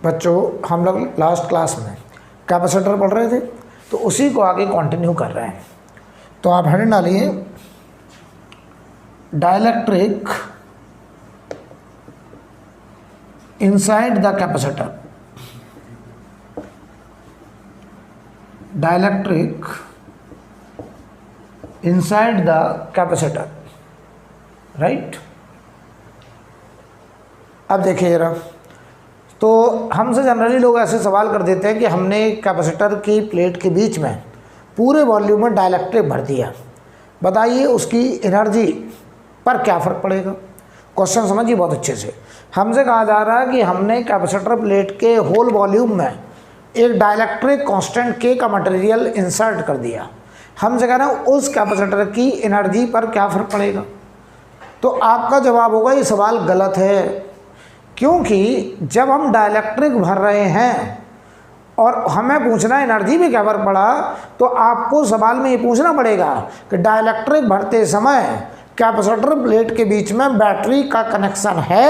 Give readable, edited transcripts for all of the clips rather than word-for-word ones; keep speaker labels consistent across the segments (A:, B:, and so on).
A: बच्चों हम लोग लास्ट क्लास में कैपेसिटर पढ़ रहे थे, तो उसी को आगे कंटिन्यू कर रहे हैं। तो आप हेडिंग डालिए dielectric inside the capacitor. Dielectric inside the capacitor, right. अब देखिए जरा, तो हमसे जनरली लोग ऐसे सवाल कर देते हैं कि हमने कैपेसिटर की प्लेट के बीच में पूरे वॉल्यूम में डाइलेक्ट्रिक भर दिया, बताइए उसकी एनर्जी पर क्या फ़र्क पड़ेगा। क्वेश्चन समझिए बहुत अच्छे से। हमसे कहा जा रहा है कि हमने कैपेसिटर प्लेट के होल वॉल्यूम में एक डाइलेक्ट्रिक कांस्टेंट के का मटेरियल इंसर्ट कर दिया। हमसे कह रहे हैं उस कैपेसिटर की एनर्जी पर क्या फ़र्क पड़ेगा। तो आपका जवाब होगा ये सवाल गलत है, क्योंकि जब हम डाइलेक्ट्रिक भर रहे हैं और हमें पूछना एनर्जी में क्या फ़र्क पड़ा, तो आपको सवाल में ये पूछना पड़ेगा कि डाइलेक्ट्रिक भरते समय कैपेसिटर प्लेट के बीच में बैटरी का कनेक्शन है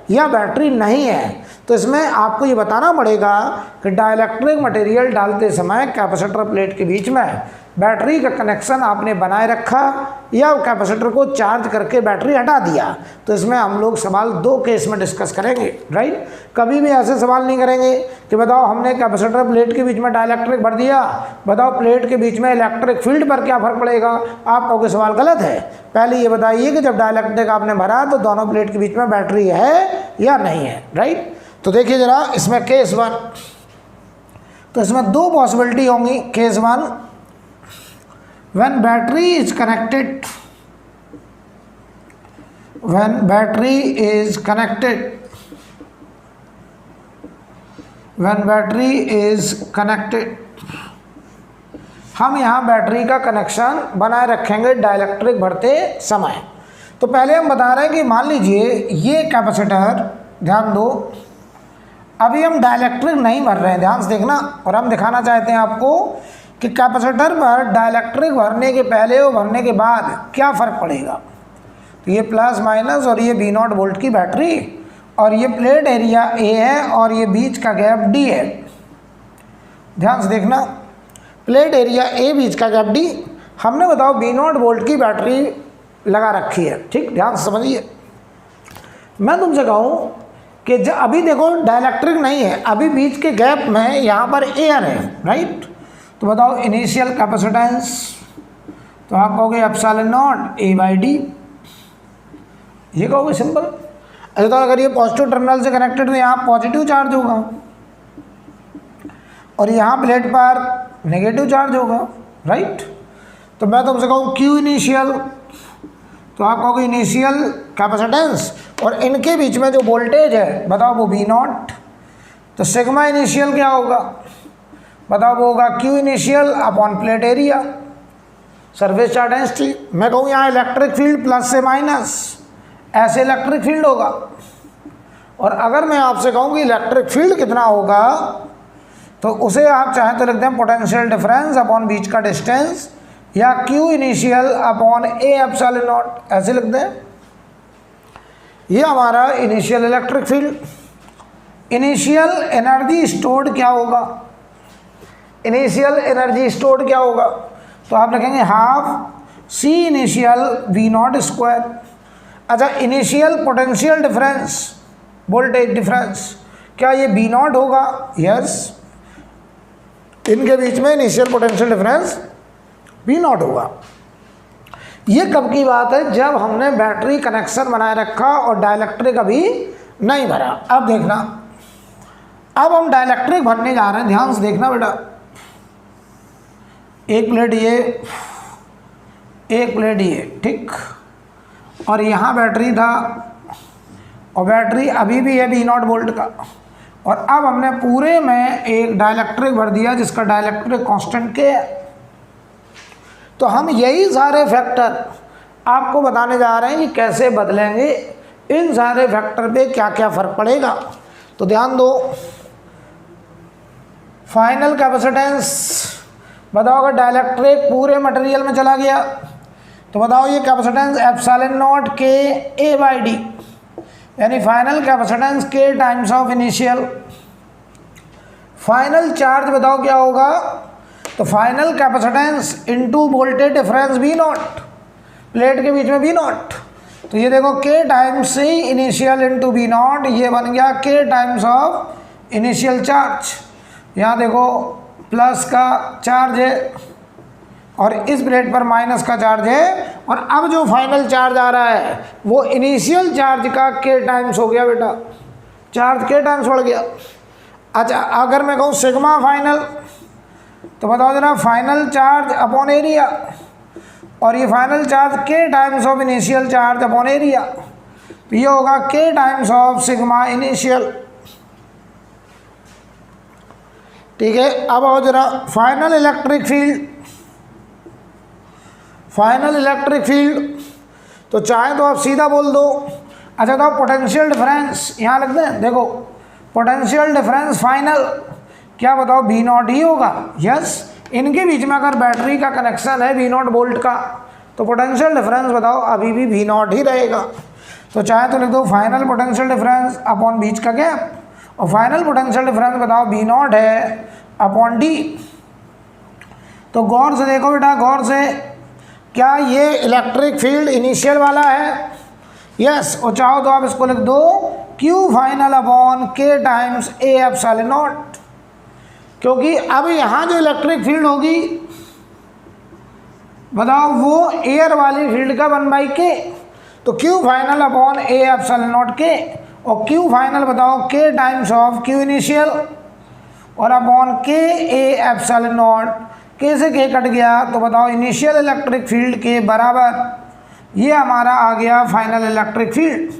A: या बैटरी नहीं है। तो इसमें आपको ये बताना पड़ेगा कि डाइलेक्ट्रिक मटेरियल डालते समय कैपेसिटर प्लेट के बीच में बैटरी का कनेक्शन आपने बनाए रखा या कैपेसिटर को चार्ज करके बैटरी हटा दिया। तो इसमें हम लोग सवाल दो केस में डिस्कस करेंगे, राइट। कभी भी ऐसे सवाल नहीं करेंगे कि बताओ हमने कैपेसिटर प्लेट के बीच में डाइलेक्ट्रिक भर दिया, बताओ प्लेट के बीच में इलेक्ट्रिक फील्ड पर क्या फ़र्क पड़ेगा। आप कहोगे सवाल गलत है। पहले ये बताइए कि जब डाइलेक्ट्रिक आपने भरा तो दोनों प्लेट के बीच में बैटरी है या नहीं है, राइट। तो देखिए ज़रा इसमें केस वन, तो इसमें दो पॉसिबिलिटी होंगी। Case one, when battery is connected हम यहाँ बैटरी का कनेक्शन बनाए रखेंगे डाइलेक्ट्रिक भरते समय। तो पहले हम बता रहे हैं कि मान लीजिए ये कैपेसिटर, ध्यान दो, अभी हम डाइलेक्ट्रिक नहीं भर रहे हैं, ध्यान से देखना, और हम दिखाना चाहते हैं आपको कि कैपेसिटर पर डाइलेक्ट्रिक भरने के पहले और भरने के बाद क्या फ़र्क पड़ेगा। तो ये प्लस माइनस और ये V0 वोल्ट की बैटरी और ये प्लेट एरिया A है और ये बीच का गैप D है। ध्यान से देखना, प्लेट एरिया A, बीच का गैप D। हमने बताओ V0 वोल्ट की बैटरी लगा रखी है, ठीक। ध्यान से समझिए, मैं तुमसे कहूँ कि जब अभी देखो डाइलेक्ट्रिक नहीं है, अभी बीच के गैप में यहाँ पर एयर है, राइट। तो बताओ इनिशियल कैपेसिटेंस, तो आप कहोगे एप्सिलॉन नॉट A/D, ये कहोगे सिंपल। अच्छा, तो अगर ये पॉजिटिव टर्मिनल से कनेक्टेड तो यहाँ पॉजिटिव चार्ज होगा और यहाँ प्लेट पर नेगेटिव चार्ज होगा, राइट। तो मैं तुमसे कहूँ Q इनिशियल, तो आप कहोगे इनिशियल कैपेसिटेंस और इनके बीच में जो वोल्टेज है बताओ वो V0। तो सिग्मा इनिशियल क्या होगा, बताओ वो होगा Q initial upon plate area, surface charge density. मैं कहूँ यहाँ इलेक्ट्रिक फील्ड प्लस से माइनस, ऐसे इलेक्ट्रिक फील्ड होगा। और अगर मैं आपसे कहूँ कि इलेक्ट्रिक फील्ड कितना होगा, तो उसे आप चाहें तो लिख दें पोटेंशियल डिफरेंस अपॉन बीच का डिस्टेंस, या Q initial upon A epsilon not, ऐसे लिख दें। ये हमारा initial electric field. Initial energy stored क्या होगा, इनिशियल एनर्जी स्टोर्ड क्या होगा, तो आप लिखेंगे half C initial V0 square. अच्छा, initial potential difference, voltage difference, क्या ये V0 होगा, यस। इनके बीच में इनिशियल पोटेंशियल डिफरेंस V0 होगा। ये कब की बात है, जब हमने बैटरी कनेक्शन बनाए रखा और डाइलेक्ट्रिक अभी नहीं भरा। अब देखना, अब हम डाइलेक्ट्रिक भरने जा रहे हैं, ध्यान से देखना बेटा। एक प्लेट ये, एक प्लेट ये, ठीक, और यहाँ बैटरी था और बैटरी अभी भी है V0 वोल्ट का। और अब हमने पूरे में एक डाइलेक्ट्रिक भर दिया जिसका डाइलेक्ट्रिक कांस्टेंट K है। तो हम यही सारे फैक्टर आपको बताने जा रहे हैं कि कैसे बदलेंगे, इन सारे फैक्टर पे क्या क्या फ़र्क पड़ेगा। तो ध्यान दो, फाइनल कैपेसिटेंस बताओ, अगर डाइलेक्ट्रिक पूरे मटेरियल में चला गया तो बताओ ये capacitance epsilon not K A/D, यानी final capacitance K times of initial. Final charge बताओ क्या होगा, तो final capacitance into voltage difference V naught, plate के बीच में वी नॉट। तो ये देखो K times C initial into V naught, ये बन गया के टाइम्स ऑफ इनिशियल चार्ज। यहाँ देखो प्लस का चार्ज है और इस प्लेट पर माइनस का चार्ज है, और अब जो फाइनल चार्ज आ रहा है वो इनिशियल चार्ज का के टाइम्स हो गया बेटा, चार्ज के टाइम्स बढ़ गया। अच्छा अगर मैं कहूँ सिग्मा फाइनल, तो बताओ जरा फाइनल चार्ज अपॉन एरिया, और ये फाइनल चार्ज के times of initial charge upon area, तो ये होगा के टाइम्स ऑफ सिग्मा इनिशियल। ठीक है, अब आओ जरा final electric field. Final electric field तो चाहे तो आप सीधा बोल दो। अच्छा तो पोटेंशियल डिफरेंस यहाँ लिख दें, देखो पोटेंशियल डिफरेंस फाइनल क्या बताओ बी नॉट ही होगा। यस, इनके बीच में अगर बैटरी का कनेक्शन है बी नॉट वोल्ट का, तो पोटेंशियल डिफरेंस बताओ अभी भी बी नॉट ही रहेगा। तो चाहे तो लिख दो फाइनल पोटेंशियल डिफरेंस अपॉन बीच का गैप, और फाइनल पोटेंशियल डिफरेंस बताओ बी नॉट है अपॉन डी। तो गौर से देखो बेटा, गौर से, क्या ये इलेक्ट्रिक फील्ड इनिशियल वाला है? यस, और चाहो तो आप इसको लिख दो क्यू फाइनल अपॉन के टाइम्स ए एप्सिलॉन नॉट, क्योंकि अब यहाँ जो इलेक्ट्रिक फील्ड होगी बताओ वो एयर वाली फील्ड का 1/k, तो Q final upon a epsilon not के, और क्यू फाइनल बताओ के टाइम्स ऑफ क्यू इनिशियल और अपॉन के ए एप्सिलॉन नॉट, के से के कट गया तो बताओ इनिशियल इलेक्ट्रिक फील्ड के बराबर। ये हमारा आ गया फाइनल इलेक्ट्रिक फील्ड,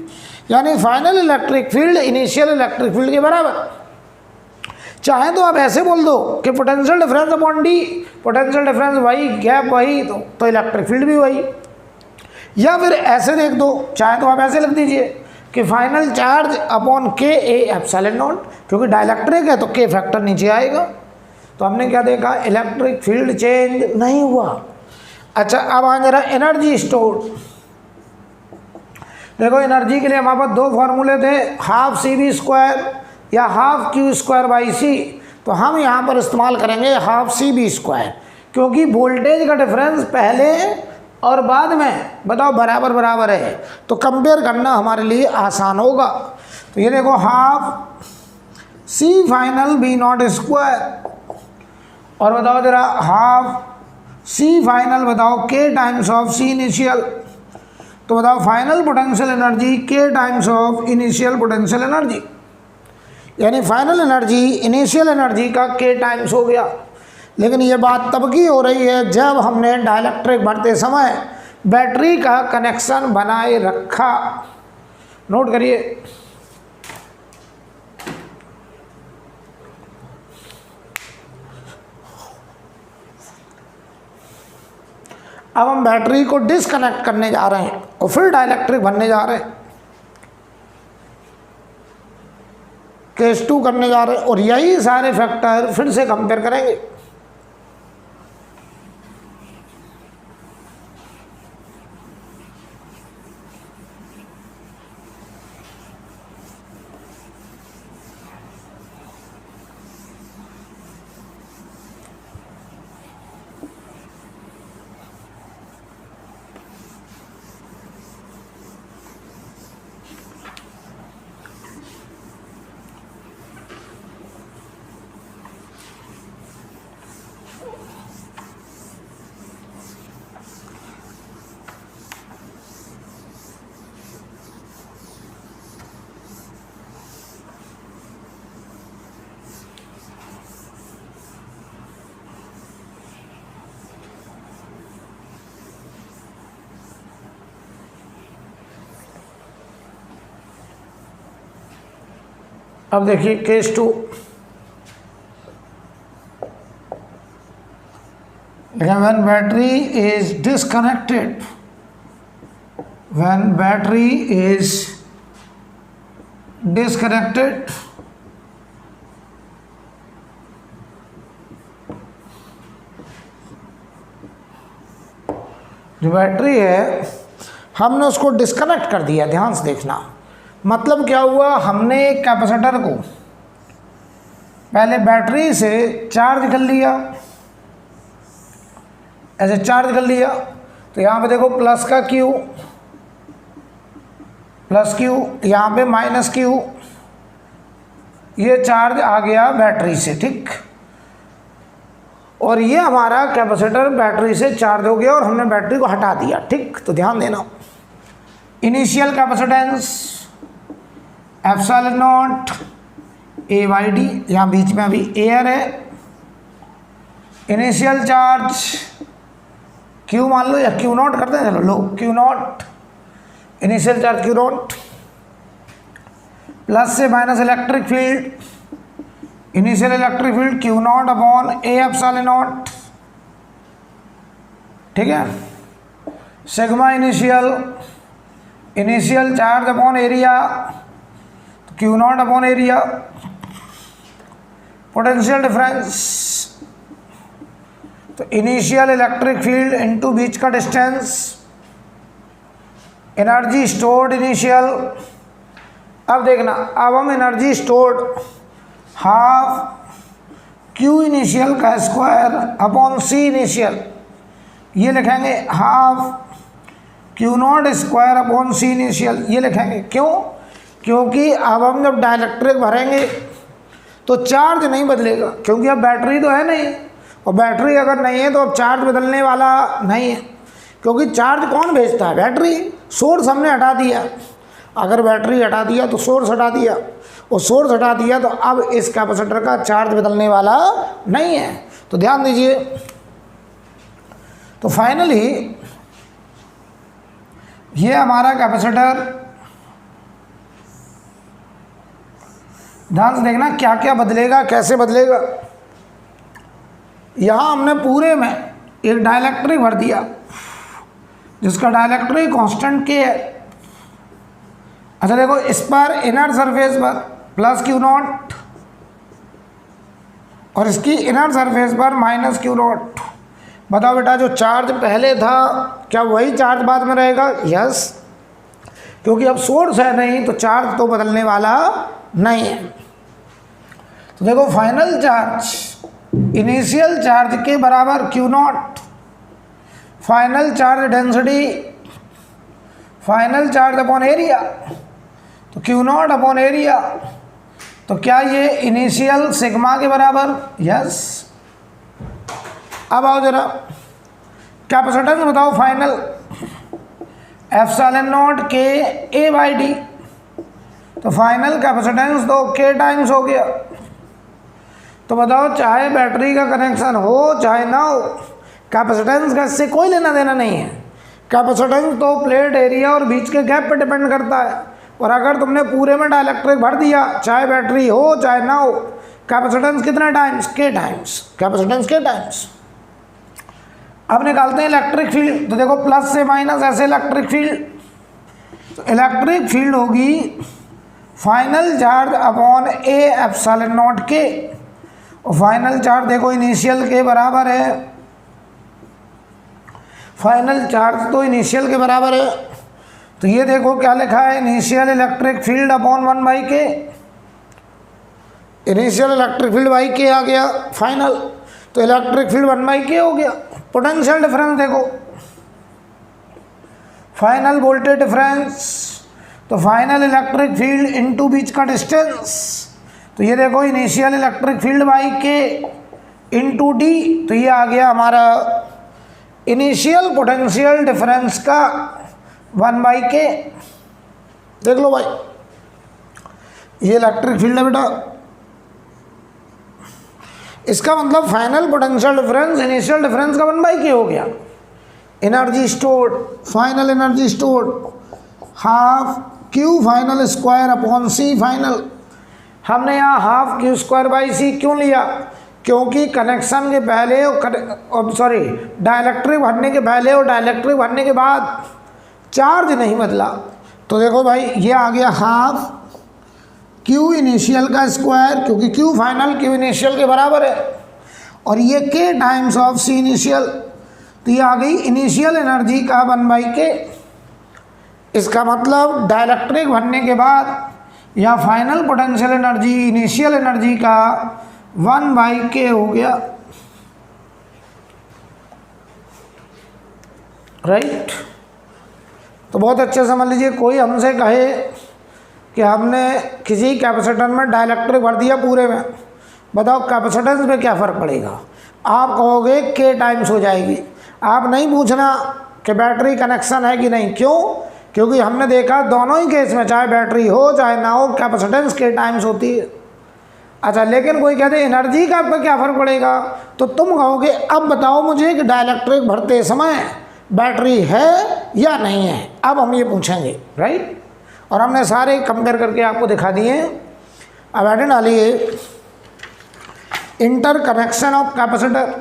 A: यानी final electric field initial electric field के बराबर। चाहे तो आप ऐसे बोल दो कि potential difference upon D, potential difference वही, गैप वही, तो इलेक्ट्रिक फील्ड भी वही। या फिर ऐसे देख दो, चाहे तो आप ऐसे लिख दीजिए कि फाइनल चार्ज अपॉन के ए एप्सिलॉन नॉट, क्योंकि डाइलेक्ट्रिक है तो के फैक्टर नीचे आएगा। तो हमने क्या देखा, इलेक्ट्रिक फील्ड चेंज नहीं हुआ। अच्छा अब आ जरा एनर्जी स्टोर। देखो एनर्जी के लिए हमारे पास दो फॉर्मूले थे, हाफ सी वी स्क्वायर या हाफ क्यू स्क्वायर बाई सी। तो हम यहाँ पर इस्तेमाल करेंगे हाफ सी वी स्क्वायर, क्योंकि वोल्टेज का डिफरेंस पहले और बाद में बताओ बराबर बराबर है, तो कंपेयर करना हमारे लिए आसान होगा। तो ये देखो half C final V naught square, और बताओ जरा हाफ सी फाइनल बताओ के टाइम्स ऑफ सी इनिशियल। तो बताओ फाइनल पोटेंशियल एनर्जी के times of initial potential energy, यानी फाइनल एनर्जी इनिशियल एनर्जी का के टाइम्स हो गया। लेकिन ये बात तब की हो रही है जब हमने डाइलेक्ट्रिक भरते समय बैटरी का कनेक्शन बनाए रखा। नोट करिए, अब हम बैटरी को डिस्कनेक्ट करने जा रहे हैं और फिर डाइलेक्ट्रिक भरने जा रहे हैं, केस 2 करने जा रहे हैं, और यही सारे फैक्टर फिर से कंपेयर करेंगे। अब देखिए case 2, when battery is disconnected, when battery is disconnected, जो बैटरी है हमने उसको डिस्कनेक्ट कर दिया। ध्यान से देखना, मतलब क्या हुआ, हमने एक कैपेसिटर को पहले बैटरी से चार्ज कर लिया, ऐसे चार्ज कर लिया, तो यहाँ पे देखो प्लस का Q, प्लस Q, यहाँ पे माइनस Q, ये चार्ज आ गया बैटरी से, ठीक। और ये हमारा कैपेसिटर बैटरी से चार्ज हो गया और हमने बैटरी को हटा दिया, ठीक। तो ध्यान देना, initial capacitance epsilon not a by D, यहाँ बीच में अभी एयर है, इनिशियल चार्ज क्यू मान लो या क्यू नॉट करते हैं, चलो लो Q naught, initial charge Q naught, plus से minus electric field, initial electric field Q naught upon a epsilon naught, ठीक है। Sigma initial, initial charge upon area, Q naught upon area, potential difference, तो initial electric field into बीच का distance, energy stored initial. अब देखना, अब हम energy stored half Q initial का स्क्वायर अपॉन सी इनिशियल, ये लिखेंगे half Q naught square upon C initial, ये लिखेंगे। क्यों? क्योंकि अब हम जब डाइलेक्ट्रिक भरेंगे तो चार्ज नहीं बदलेगा, क्योंकि अब बैटरी तो है नहीं, और बैटरी अगर नहीं है तो अब चार्ज बदलने वाला नहीं है, क्योंकि चार्ज कौन भेजता है? बैटरी। सोर्स हमने हटा दिया, अगर बैटरी हटा दिया तो सोर्स हटा दिया, और सोर्स हटा दिया तो अब इस कैपेसिटर का चार्ज बदलने वाला नहीं है। तो ध्यान दीजिए, तो फाइनली ये हमारा कैपेसिटर, ध्यान से देखना क्या क्या बदलेगा, कैसे बदलेगा। यहाँ हमने पूरे में एक डाइलेक्ट्रिक भर दिया जिसका डाइलेक्ट्रिक कांस्टेंट के है। अच्छा देखो, इस पर इनर सरफेस पर प्लस क्यू नॉट और इसकी इनर सरफेस पर माइनस क्यू नॉट। बताओ बेटा, जो चार्ज पहले था क्या वही चार्ज बाद में रहेगा? यस, क्योंकि अब सोर्स है नहीं तो चार्ज तो बदलने वाला नहीं है। तो देखो, फाइनल चार्ज इनिशियल चार्ज के बराबर Q not, final charge density final charge upon area, तो क्यू नॉट अपॉन एरिया, तो क्या ये इनिशियल सिग्मा के बराबर? यस। अब आओ जरा, कैपेसिटेंस बताओ फाइनल, एप्सिलॉन नॉट के ए बाई डी, तो फाइनल कैपेसिटेंस तो के टाइम्स हो गया। तो बताओ, चाहे बैटरी का कनेक्शन हो चाहे ना हो, कैपेसिटेंस का इससे कोई लेना देना नहीं है। कैपेसिटेंस तो प्लेट एरिया और बीच के गैप पे डिपेंड करता है, और अगर तुमने पूरे में डाइलेक्ट्रिक भर दिया, चाहे बैटरी हो चाहे ना हो, कैपेसिटेंस कितना टाइम्स? के टाइम्स, कैपेसिटेंस के टाइम्स। अब निकालते हैं इलेक्ट्रिक फील्ड। तो देखो, प्लस से माइनस ऐसे इलेक्ट्रिक फील्ड, तो इलेक्ट्रिक फील्ड होगी final charge upon a epsilon not के, और फाइनल चार्ज देखो इनिशियल के बराबर है, फाइनल चार्ज तो इनिशियल के बराबर है। तो ये देखो क्या लिखा है, इनिशियल इलेक्ट्रिक फील्ड अपॉन 1 के, इनिशियल इलेक्ट्रिक फील्ड बाई के आ गया फाइनल, तो इलेक्ट्रिक फील्ड 1 के हो गया। पोटेंशियल डिफरेंस देखो, फाइनल वोल्टेज डिफरेंस, तो फाइनल इलेक्ट्रिक फील्ड इनटू बीच का डिस्टेंस, तो ये देखो इनिशियल इलेक्ट्रिक फील्ड बाई के इनटू डी, तो ये आ गया हमारा इनिशियल पोटेंशियल डिफरेंस का 1/k। देख लो भाई, ये इलेक्ट्रिक फील्ड है बेटा, इसका मतलब final potential difference initial difference का 1/k हो गया। Energy stored, final energy stored half Q final square upon C final. हमने यहाँ half Q square by C क्यों लिया? क्योंकि कनेक्शन के पहले और सॉरी डाइलेक्ट्रिक भरने के पहले और डाइलेक्ट्रिक भरने के बाद चार्ज नहीं बदला। तो देखो भाई, ये आ गया हाफ क्यू इनिशियल का स्क्वायर, क्योंकि क्यू फाइनल क्यू इनिशियल के बराबर है, और ये के टाइम्स ऑफ सी इनिशियल, तो ये आ गई इनिशियल एनर्जी का 1/k। इसका मतलब डाइलेक्ट्रिक भरने के बाद या final potential energy initial energy का 1/k हो गया, राइट। तो बहुत अच्छे समझ लीजिए, कोई हमसे कहे कि हमने किसी कैपेसिटर में डाइलेक्ट्रिक भर दिया पूरे में, बताओ कैपेसिटेंस में क्या फ़र्क पड़ेगा? आप कहोगे k टाइम्स हो जाएगी। आप नहीं पूछना कि बैटरी कनेक्शन है कि नहीं, क्यों? क्योंकि हमने देखा दोनों ही केस में, चाहे बैटरी हो चाहे ना हो, कैपेसिटेंस k टाइम्स होती है। अच्छा, लेकिन कोई कहते हैं एनर्जी का आपका क्या फ़र्क पड़ेगा, तो तुम कहोगे अब बताओ मुझे कि डाइलेक्ट्रिक भरते समय बैटरी है या नहीं है, अब हम ये पूछेंगे, राइट। और हमने सारे कंपेयर करके आपको दिखा दिए। अब ऐड डालिए interconnection of capacitor,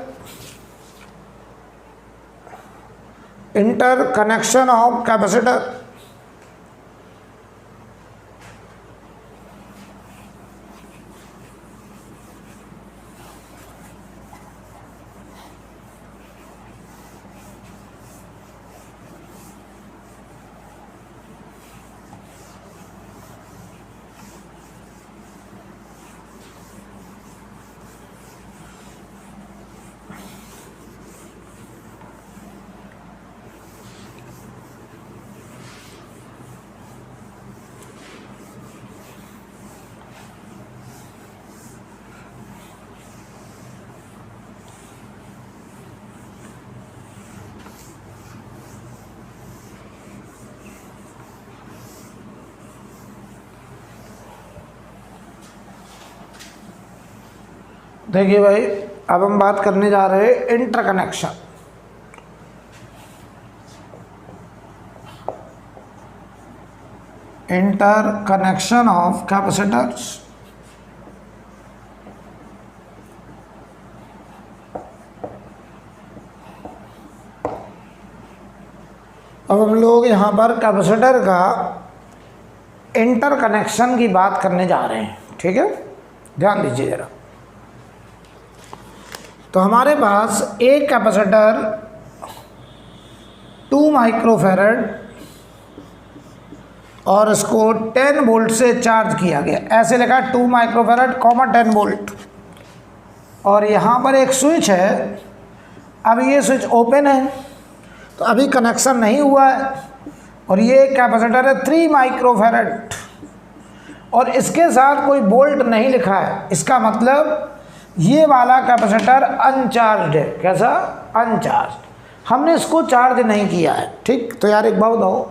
A: interconnection of capacitor. देखिए भाई, अब हम बात करने जा रहे हैं इंटरकनेक्शन। Interconnection of capacitors. अब हम लोग यहाँ पर कैपेसिटर का इंटरकनेक्शन की बात करने जा रहे हैं, ठीक है, ध्यान दीजिए जरा। तो हमारे पास एक कैपेसिटर 2 माइक्रोफैरड और इसको 10 वोल्ट से चार्ज किया गया, ऐसे लिखा 2 माइक्रोफैरड, 10 वोल्ट। और यहाँ पर एक स्विच है, अब ये स्विच ओपन है तो अभी कनेक्शन नहीं हुआ है। और ये कैपेसिटर है 3 माइक्रोफैरड और इसके साथ कोई वोल्ट नहीं लिखा है, इसका मतलब ये वाला कैपेसिटर अनचार्ज है। कैसा? अनचार्ज। हमने इसको चार्ज नहीं किया है, ठीक। तो यार एक बात बताओ,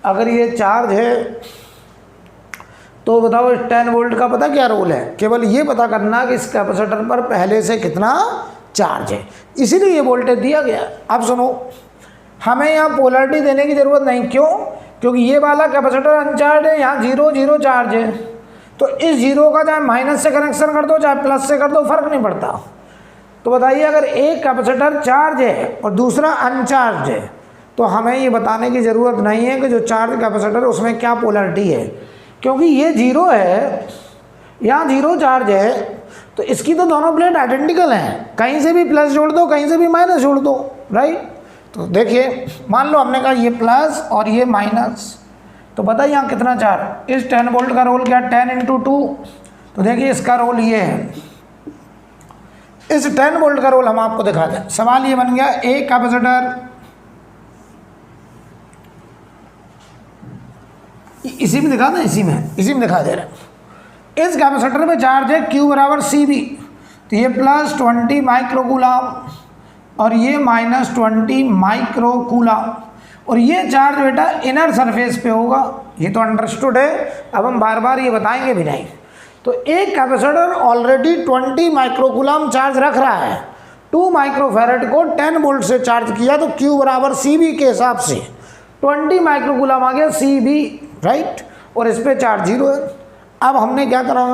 A: अगर ये चार्ज है तो बताओ इस 10 वोल्ट का पता क्या रोल है? केवल ये पता करना कि इस कैपेसिटर पर पहले से कितना चार्ज है, इसीलिए ये वोल्टेज दिया गया। अब सुनो, हमें यहाँ पोलरिटी देने की ज़रूरत नहीं, क्यों? क्योंकि ये वाला कैपेसिटर अनचार्ज है, यहाँ 0 0 चार्ज है। तो इस 0 का चाहे माइनस से कनेक्शन कर दो चाहे प्लस से कर दो, फर्क नहीं पड़ता। तो बताइए, अगर एक कैपेसिटर चार्ज है और दूसरा अनचार्ज है तो हमें ये बताने की ज़रूरत नहीं है कि जो चार्ज कैपेसिटर है उसमें क्या पोलरिटी है, क्योंकि ये 0 है, यहाँ 0 चार्ज है, तो इसकी तो दोनों प्लेट आइडेंटिकल हैं, कहीं से भी प्लस जोड़ दो कहीं से भी माइनस जोड़ दो, राइट। तो देखिए, मान लो हमने कहा ये प्लस और ये माइनस, तो बताइए यहाँ कितना चार्ज? इस 10 वोल्ट का रोल क्या? 10 × 2। तो देखिए इसका रोल ये है, इस 10 वोल्ट का रोल हम आपको दिखा दें। सवाल ये बन गया, एक कैपेसिटर इसी में दिखा दें, इसी में दिखा दे रहे हैं। इस कैपेसिटर में चार्ज है Q = CV, तो ये +20 माइक्रोकूलम और ये -20 माइक्रोकूलम। और ये चार्ज बेटा इनर सरफेस पे होगा, ये तो अंडरस्टूड है, अब हम बार बार ये बताएंगे भी नहीं। तो एक कैपेसिटर ऑलरेडी 20 माइक्रोकूलम चार्ज रख रहा है, 2 माइक्रोफैरड को 10 वोल्ट से चार्ज किया, तो Q = CV के हिसाब से 20 माइक्रोकूलम आ गया CV, राइट। और इस पे चार्ज 0 है। अब हमने क्या करा?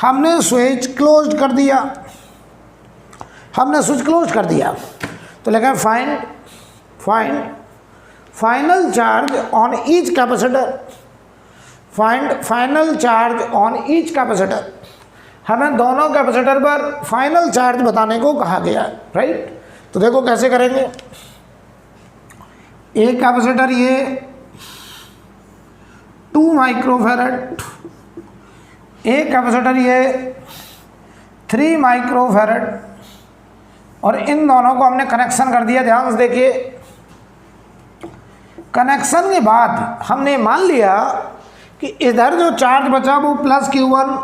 A: हमने स्विच क्लोज कर दिया, हमने स्विच क्लोज कर दिया। तो लिखा find final charge on each capacitor, find final charge on each capacitor. हमें दोनों कैपेसिटर पर फाइनल चार्ज बताने को कहा गया, राइट। तो देखो कैसे करेंगे। एक कैपेसिटर ये 2 माइक्रोफैरड, एक कैपेसिटर ये 3 माइक्रोफैरड और इन दोनों को हमने कनेक्शन कर दिया। ध्यान से देखिए, कनेक्शन के बाद हमने मान लिया कि इधर जो चार्ज बचा वो प्लस Q1,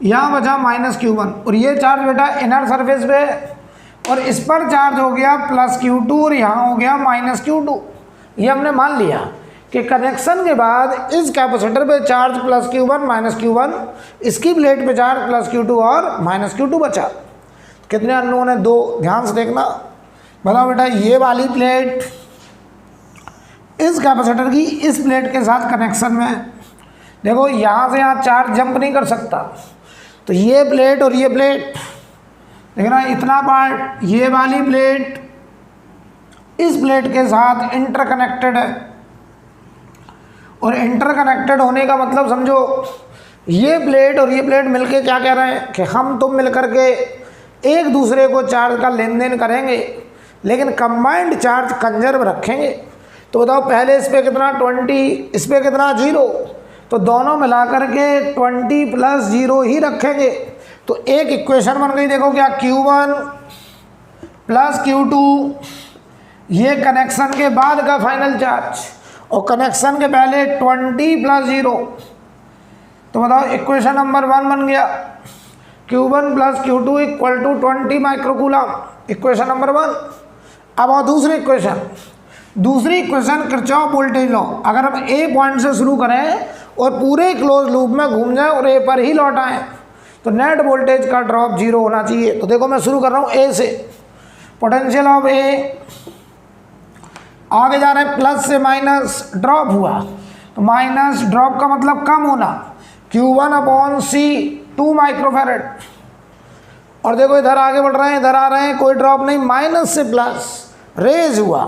A: यहाँ बचा माइनस Q1, और ये चार्ज बेटा इनर सरफेस पे और इस पर चार्ज हो गया प्लस Q2 और यहाँ हो गया माइनस Q2। ये हमने मान लिया कि कनेक्शन के बाद इस कैपेसिटर पे charge plus Q1 minus Q1, इसकी प्लेट पे चार्ज प्लस Q2 और माइनस Q2 बचा। कितने अननोन है? 2। ध्यान से देखना, बताओ बेटा ये वाली प्लेट इस कैपेसिटर की इस प्लेट के साथ कनेक्शन में, देखो यहाँ से यहाँ चार्ज जंप नहीं कर सकता, तो ये प्लेट और ये प्लेट, देखना इतना पार्ट, ये वाली प्लेट इस प्लेट के साथ इंटरकनेक्टेड है। और इंटरकनेक्टेड होने का मतलब समझो, ये प्लेट और ये प्लेट मिलके क्या कह रहे हैं कि हम तुम मिलकर के एक दूसरे को चार्ज का लेन देन करेंगे, लेकिन कंबाइंड चार्ज कंजर्व रखेंगे। तो बताओ पहले इस पे कितना 20, इस पे कितना 0, तो दोनों मिलाकर के 20 प्लस 0 ही रखेंगे। तो एक इक्वेशन बन गई, देखो क्या, Q1 प्लस Q2, ये कनेक्शन के बाद का फाइनल चार्ज, और कनेक्शन के पहले 20 प्लस 0। तो बताओ इक्वेशन नंबर 1 बन गया, Q1 plus Q2 equal to 20 microcoulomb, equation number 1। अब आओ दूसरी इक्वेशन, दूसरी इक्वेशन किरचॉफ वोल्टेज लॉ। अगर हम ए पॉइंट से शुरू करें और पूरे क्लोज लूप में घूम जाए और ए पर ही लौट आए, तो नेट वोल्टेज का ड्रॉप 0 होना चाहिए। तो देखो मैं शुरू कर रहा हूँ ए से, पोटेंशियल ऑफ ए, आगे जा रहे हैं प्लस से माइनस, ड्रॉप हुआ, तो माइनस ड्रॉप का मतलब कम होना, Q1/C 2 माइक्रोफैरड। और देखो इधर आगे बढ़ रहे हैं, इधर आ रहे हैं, कोई ड्रॉप नहीं, माइनस से प्लस रेज हुआ,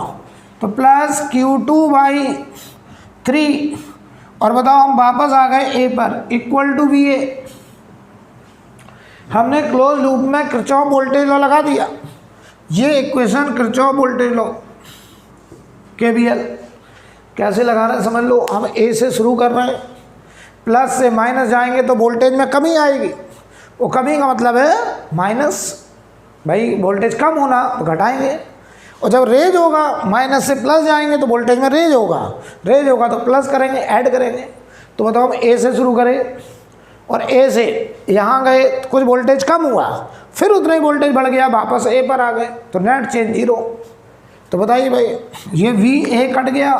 A: तो प्लस Q2/3। और बताओ हम वापस आ गए ए पर, इक्वल टू VA। हमने क्लोज लूप में किरचॉफ वोल्टेज लॉ लगा दिया। ये equation Kirchhoff voltage law KVL कैसे लगा रहे हैं समझ लो। हम ए से शुरू कर रहे हैं, प्लस से माइनस जाएंगे तो वोल्टेज में कमी आएगी, वो कमी का मतलब है माइनस, भाई वोल्टेज कम होना तो घटाएंगे, और जब रेज होगा माइनस से प्लस जाएंगे तो वोल्टेज में रेज होगा तो प्लस करेंगे, ऐड करेंगे। तो बताओ हम ए से शुरू करें और ए से यहाँ गए तो कुछ वोल्टेज कम हुआ, फिर उतना ही वोल्टेज बढ़ गया, वापस ए पर आ गए, तो नेट चेंज 0। तो बताइए भाई ये VA कट गया,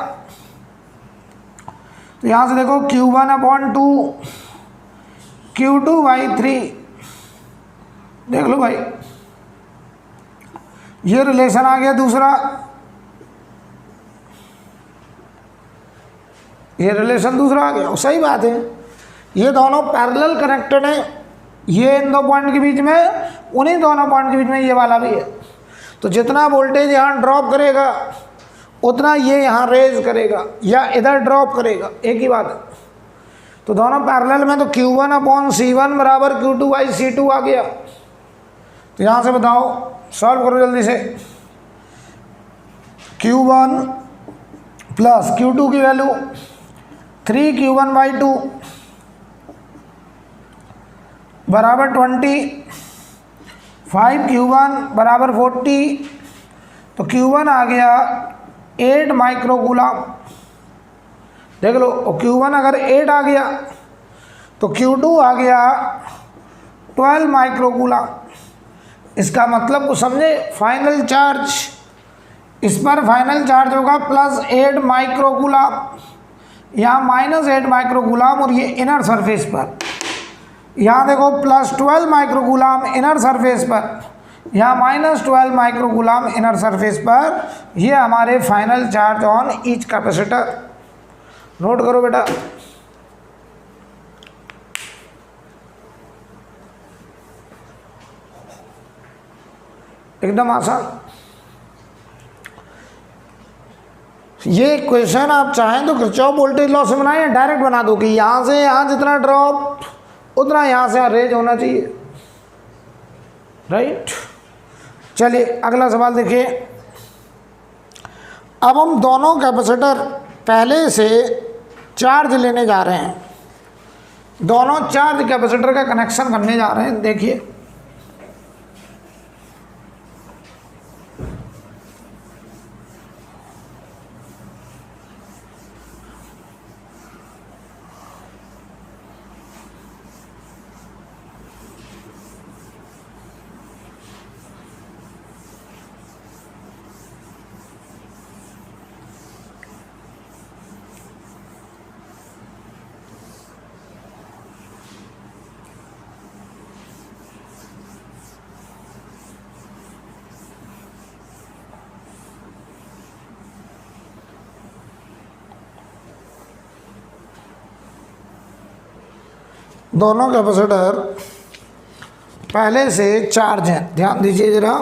A: तो यहाँ से देखो Q1/2 Q2/3, देख लो भाई ये रिलेशन आ गया दूसरा, ये रिलेशन दूसरा आ गया। सही बात है, ये दोनों पैरेलल कनेक्टेड हैं, ये इन 2 पॉइंट के बीच में, उन्हीं दोनों पॉइंट के बीच में ये वाला भी है। तो जितना वोल्टेज यहाँ ड्रॉप करेगा उतना ये यहाँ रेज करेगा या इधर ड्रॉप करेगा, एक ही बात है। तो दोनों पैरेलल में, तो Q1/C1 बराबर Q2/C2 आ गया। तो यहाँ से बताओ सॉल्व करो जल्दी से, Q1 प्लस Q2 की वैल्यू 3Q1/2 बराबर 20, 5Q1 बराबर 40, तो Q1 आ गया 8 माइक्रोकूलम, देख लो। और Q1 अगर 8 आ गया तो Q2 आ गया 12 माइक्रोकूलम। इसका मतलब कुछ समझे, फाइनल चार्ज, इस पर फाइनल चार्ज होगा +8 माइक्रोकूलम, यहाँ -8 माइक्रोकूलम, और ये इनर सरफेस पर, यहाँ देखो +12 माइक्रोकूलम इनर सरफेस पर, यहाँ -12 माइक्रोकूलम इनर सरफेस पर। ये हमारे final charge on each capacitor. Note करो बेटा, एकदम आसान। ये इक्वेशन आप चाहें तो किरचॉफ वोल्टेज लॉ से बनाए, डायरेक्ट बना दो कि यहाँ से यहाँ जितना ड्रॉप उतना यहाँ से यहाँ रेज होना चाहिए, राइट। चलिए अगला सवाल देखिए। अब हम दोनों कैपेसिटर पहले से चार्ज लेने जा रहे हैं, दोनों चार्ज कैपेसिटर का कनेक्शन करने जा रहे हैं। देखिए दोनों कैपेसिटर पहले से चार्ज हैं। ध्यान दीजिए जरा,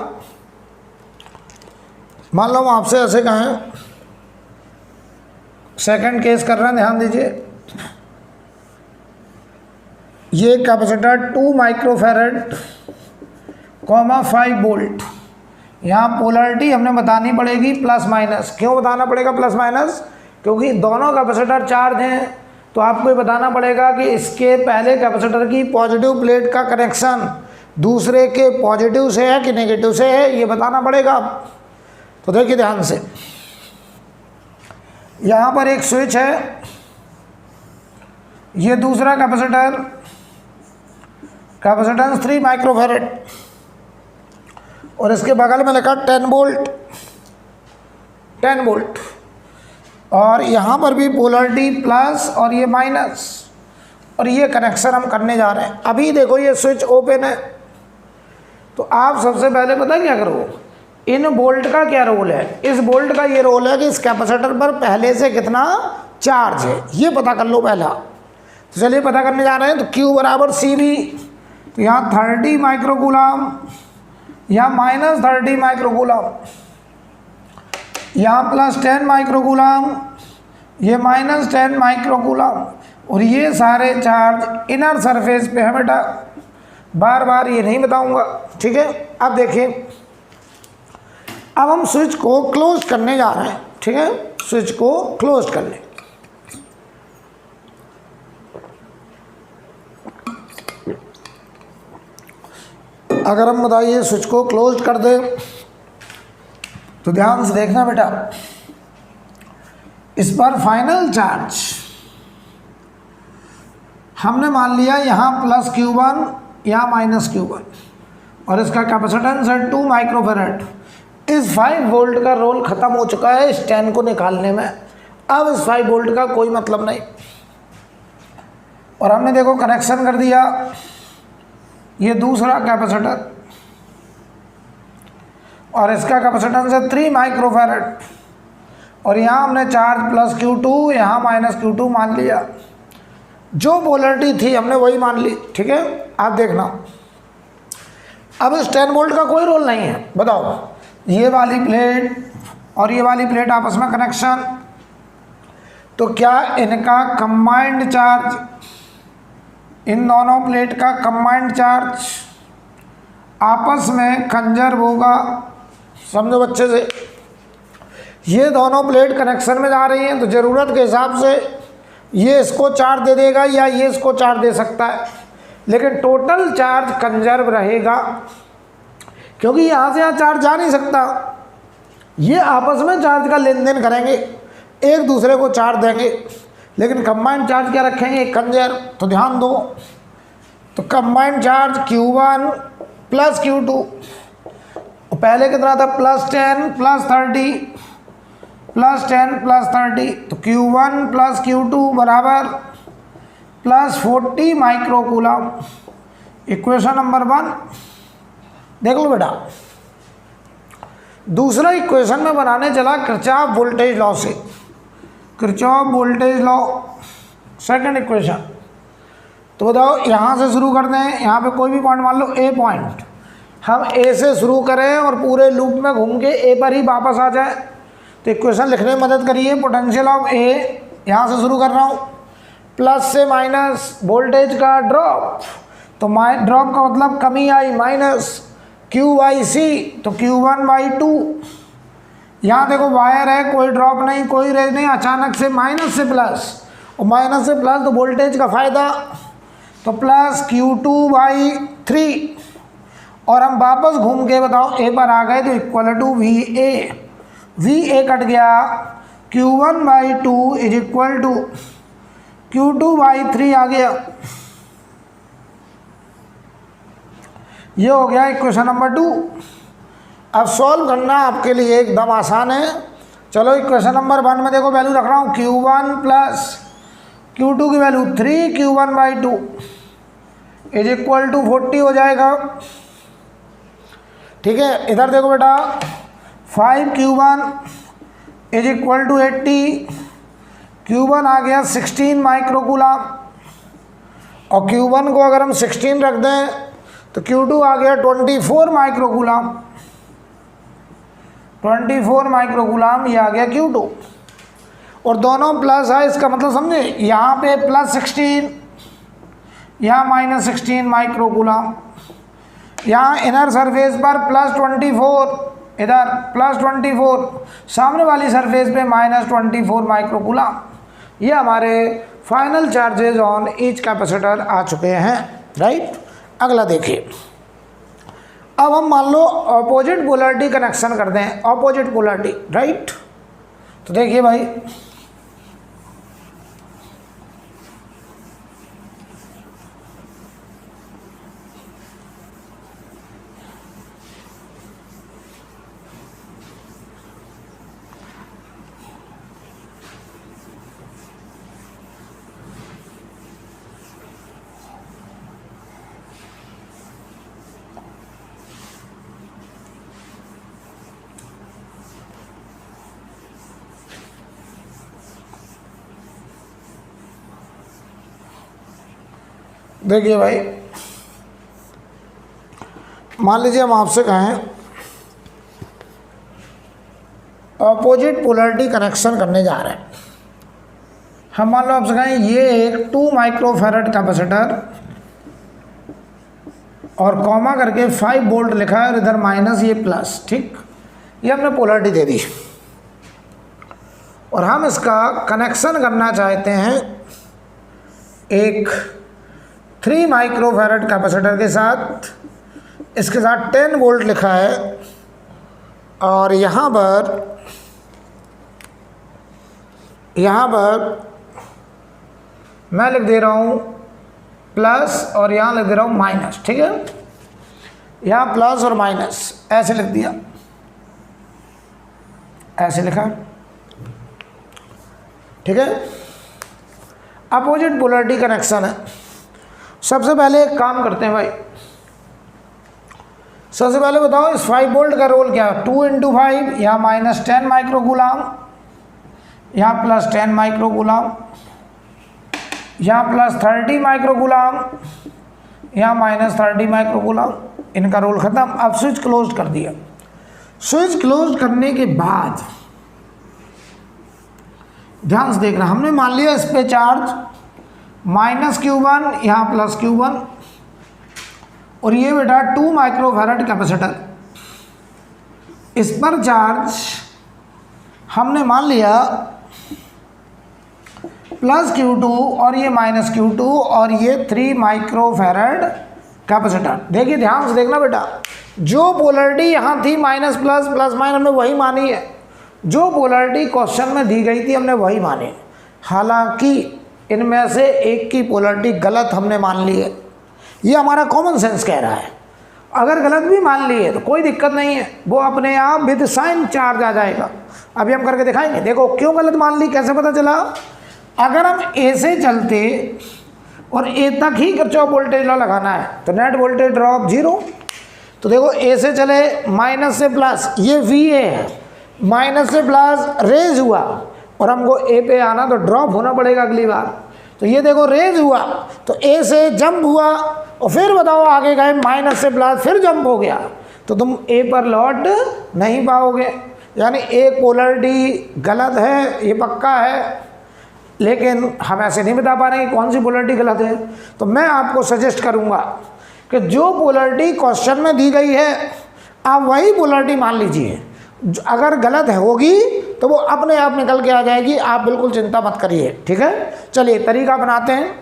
A: मान लो आपसे ऐसे कहें, सेकंड केस कर रहे हैं, ध्यान दीजिए। ये कैपेसिटर 2 माइक्रोफैरड, 5 वोल्ट। यहाँ पोलैरिटी हमने बतानी पड़ेगी प्लस माइनस। क्यों बताना पड़ेगा प्लस माइनस? क्योंकि दोनों कैपेसिटर चार्ज हैं, तो आपको ये बताना पड़ेगा कि इसके पहले कैपेसिटर की पॉजिटिव प्लेट का कनेक्शन दूसरे के पॉजिटिव से है कि नेगेटिव से है, ये बताना पड़ेगा। तो देखिए ध्यान से, यहाँ पर एक स्विच है, ये दूसरा कैपेसिटर, कैपेसिटेंस 3 माइक्रोफैरड, और इसके बगल में लिखा 10 वोल्ट, 10 वोल्ट। और यहाँ पर भी पोलैरिटी प्लस और ये माइनस, और ये कनेक्शन हम करने जा रहे हैं। अभी देखो ये स्विच ओपन है, तो आप सबसे पहले पता क्या करो, इन वोल्ट का क्या रोल है? इस वोल्ट का ये रोल है कि इस कैपेसिटर पर पहले से कितना चार्ज है, ये पता कर लो पहला। तो चलिए पता करने जा रहे हैं। तो Q बराबर CV, तो यहाँ 30 माइक्रोकूलम, यहाँ -30 माइक्रोकूलम, यहाँ +10 माइक्रोकूलम, ये -10 माइक्रोकूलम, और ये सारे चार्ज इनर सरफेस पे है बेटा। बार बार ये नहीं बताऊंगा, ठीक है। अब देखिए, अब हम स्विच को क्लोज करने जा रहे हैं, ठीक है। स्विच को क्लोज कर लें। अगर हम बताइए स्विच को क्लोज कर दें, तो ध्यान से देखना बेटा, इस पर फाइनल चार्ज हमने मान लिया यहाँ +Q1 या -Q1, और इसका कैपेसिटेंस है 2 माइक्रोफैरड। इस 5 वोल्ट का रोल ख़त्म हो चुका है इस 10 को निकालने में। अब इस 5 वोल्ट का कोई मतलब नहीं, और हमने देखो कनेक्शन कर दिया। ये दूसरा कैपेसिटर, और इसका कैपेसिटेंस है 3 माइक्रोफैरड, और यहाँ हमने चार्ज +Q2, यहाँ -Q2 मान लिया। जो पोलैरिटी थी हमने वही मान ली, ठीक है। आप देखना, अब इस 10 वोल्ट का कोई रोल नहीं है। बताओ, ये वाली प्लेट और ये वाली प्लेट आपस में कनेक्शन, तो क्या इनका कंबाइंड चार्ज, इन दोनों प्लेट का कंबाइंड चार्ज आपस में कंजर्व होगा? समझो बच्चे से, ये दोनों प्लेट कनेक्शन में जा रही हैं, तो ज़रूरत के हिसाब से ये इसको चार्ज दे देगा या ये इसको चार्ज दे सकता है, लेकिन टोटल चार्ज कंजर्व रहेगा, क्योंकि यहाँ से यहाँ चार्ज जा नहीं सकता। ये आपस में चार्ज का लेन देन करेंगे, एक दूसरे को चार्ज देंगे, लेकिन कंबाइंड चार्ज क्या रखेंगे? कंजर्व। तो ध्यान दो, तो कंबाइंड चार्ज Q1 + Q2, पहले कितना था? +10 + 30, +10 + 30, तो Q1 + Q2 बराबर +40 माइक्रोकूलम। इक्वेशन नंबर 1 देख लो बेटा। दूसरा इक्वेशन में बनाने चला किरचॉफ वोल्टेज लॉ से, Kirchhoff voltage law, second equation. तो बताओ, यहाँ से शुरू करते हैं, यहाँ पे कोई भी पॉइंट मान लो, A पॉइंट, हम A से शुरू करें और पूरे लूप में घूम के A पर ही वापस आ जाए। तो इक्वेशन लिखने में मदद करिए। पोटेंशियल ऑफ A, यहाँ से शुरू कर रहा हूँ, प्लस से माइनस, वोल्टेज का ड्रॉप, तो ड्रॉप का मतलब कमी आई, -Q/C, तो Q1/2। यहाँ देखो वायर है, कोई ड्रॉप नहीं, कोई रेज नहीं, अचानक से माइनस से प्लस, और माइनस से प्लस तो वोल्टेज का फ़ायदा, तो +Q2/3, और हम वापस घूम के बताओ A पर आ गए, तो इक्वल टू VA कट गया, Q1/2 = Q2/3 आ गया। ये हो गया इक्वेशन नंबर 2। अब सॉल्व करना आपके लिए एकदम आसान है। चलो इक्वेशन नंबर 1 में देखो वैल्यू रख रहा हूँ, Q1 + Q2 की वैल्यू 3, Q1/2 = 40 हो जाएगा, ठीक है। इधर देखो बेटा, 5Q1 = 80, Q1 आ गया 16 माइक्रोकूलम, और Q1 को अगर हम 16 रख दें तो Q2 आ गया 24 माइक्रोकूलम, 24 माइक्रोकूलम, ये आ गया Q2। और दोनों प्लस है, इसका मतलब समझे, यहाँ पे +16, यहाँ -16 माइक्रोकूलम, यहाँ इनर सरफेस पर +24, इधर +24, सामने वाली सरफेस पे -24 माइक्रोकूलम। ये हमारे final charges on each capacitor आ चुके हैं, राइट। अगला देखिए, अब हम मान लो ऑपोजिट पोलैरिटी कनेक्शन कर दें, ऑपोजिट पोलैरिटी, राइट। तो देखिए भाई, देखिए भाई, मान लीजिए हम आपसे कहें ऑपोजिट पोलैरिटी कनेक्शन करने जा रहे हैं। हम मान लो आपसे कहें ये एक 2 माइक्रोफैरड कैपेसिटर और कॉमा करके 5 वोल्ट लिखा है और इधर माइनस, ये प्लस, ठीक। ये हमने पोलैरिटी दे दी और हम इसका कनेक्शन करना चाहते हैं एक 3 माइक्रोफैरड कैपेसिटर के साथ। इसके साथ 10 वोल्ट लिखा है और यहाँ पर मैं लिख दे रहा हूँ प्लस और यहाँ लिख दे रहा हूँ माइनस, ठीक है। यहाँ प्लस और माइनस ऐसे लिख दिया, ऐसे लिखा, ठीक है। अपोजिट पोलैरिटी कनेक्शन है। सबसे पहले एक काम करते हैं भाई, सबसे पहले बताओ इस 5 वोल्ट का रोल क्या है। 2 × 5, यहाँ -10 माइक्रोकूलम, यहाँ +10 माइक्रोकूलम, यहाँ +30 माइक्रोकूलम, यहाँ -30 माइक्रोकूलम। इनका रोल खत्म। अब स्विच क्लोज कर दिया। स्विच क्लोज करने के बाद ध्यान से देखना, हमने मान लिया इस पे चार्ज -Q1, यहाँ +Q1, और ये बेटा 2 माइक्रोफैरड कैपेसिटर, इस पर चार्ज हमने मान लिया +Q2 और ये -Q2 और ये 3 माइक्रोफैरड कैपेसिटर। देखिए ध्यान से देखना बेटा, जो पोलैरिटी यहाँ थी माइनस प्लस प्लस माइनस हमने वही मानी है, जो पोलैरिटी क्वेश्चन में दी गई थी हमने वही मानी। हालांकि इनमें से एक की पोलैरिटी गलत हमने मान ली है, ये हमारा कॉमन सेंस कह रहा है। अगर गलत भी मान ली है तो कोई दिक्कत नहीं है, वो अपने आप विद साइन चार्ज आ जाएगा। अभी हम करके दिखाएंगे। देखो क्यों गलत मान ली, कैसे पता चला। अगर हम ए से चलते और ए तक ही किरचॉफ वोल्टेज लॉ लगाना है तो नेट वोल्टेज ड्रॉप 0। तो देखो ए से चले माइनस से प्लस, ये वी ए है, माइनस से प्लस रेज हुआ और हमको ए पे आना तो ड्रॉप होना पड़ेगा अगली बार। तो ये देखो रेज हुआ तो ए से जंप हुआ और फिर बताओ आगे गए माइनस से प्लस, फिर जंप हो गया तो तुम ए पर लौट नहीं पाओगे। यानी एक पोलैरिटी गलत है, ये पक्का है, लेकिन हम ऐसे नहीं बता पा रहे कि कौन सी पोलैरिटी गलत है। तो मैं आपको सजेस्ट करूंगा कि जो पोलैरिटी क्वेश्चन में दी गई है आप वही पोलैरिटी मान लीजिए। अगर गलत है होगी तो वो अपने आप निकल के आ जाएगी, आप बिल्कुल चिंता मत करिए, ठीक है। चलिए तरीका बनाते हैं।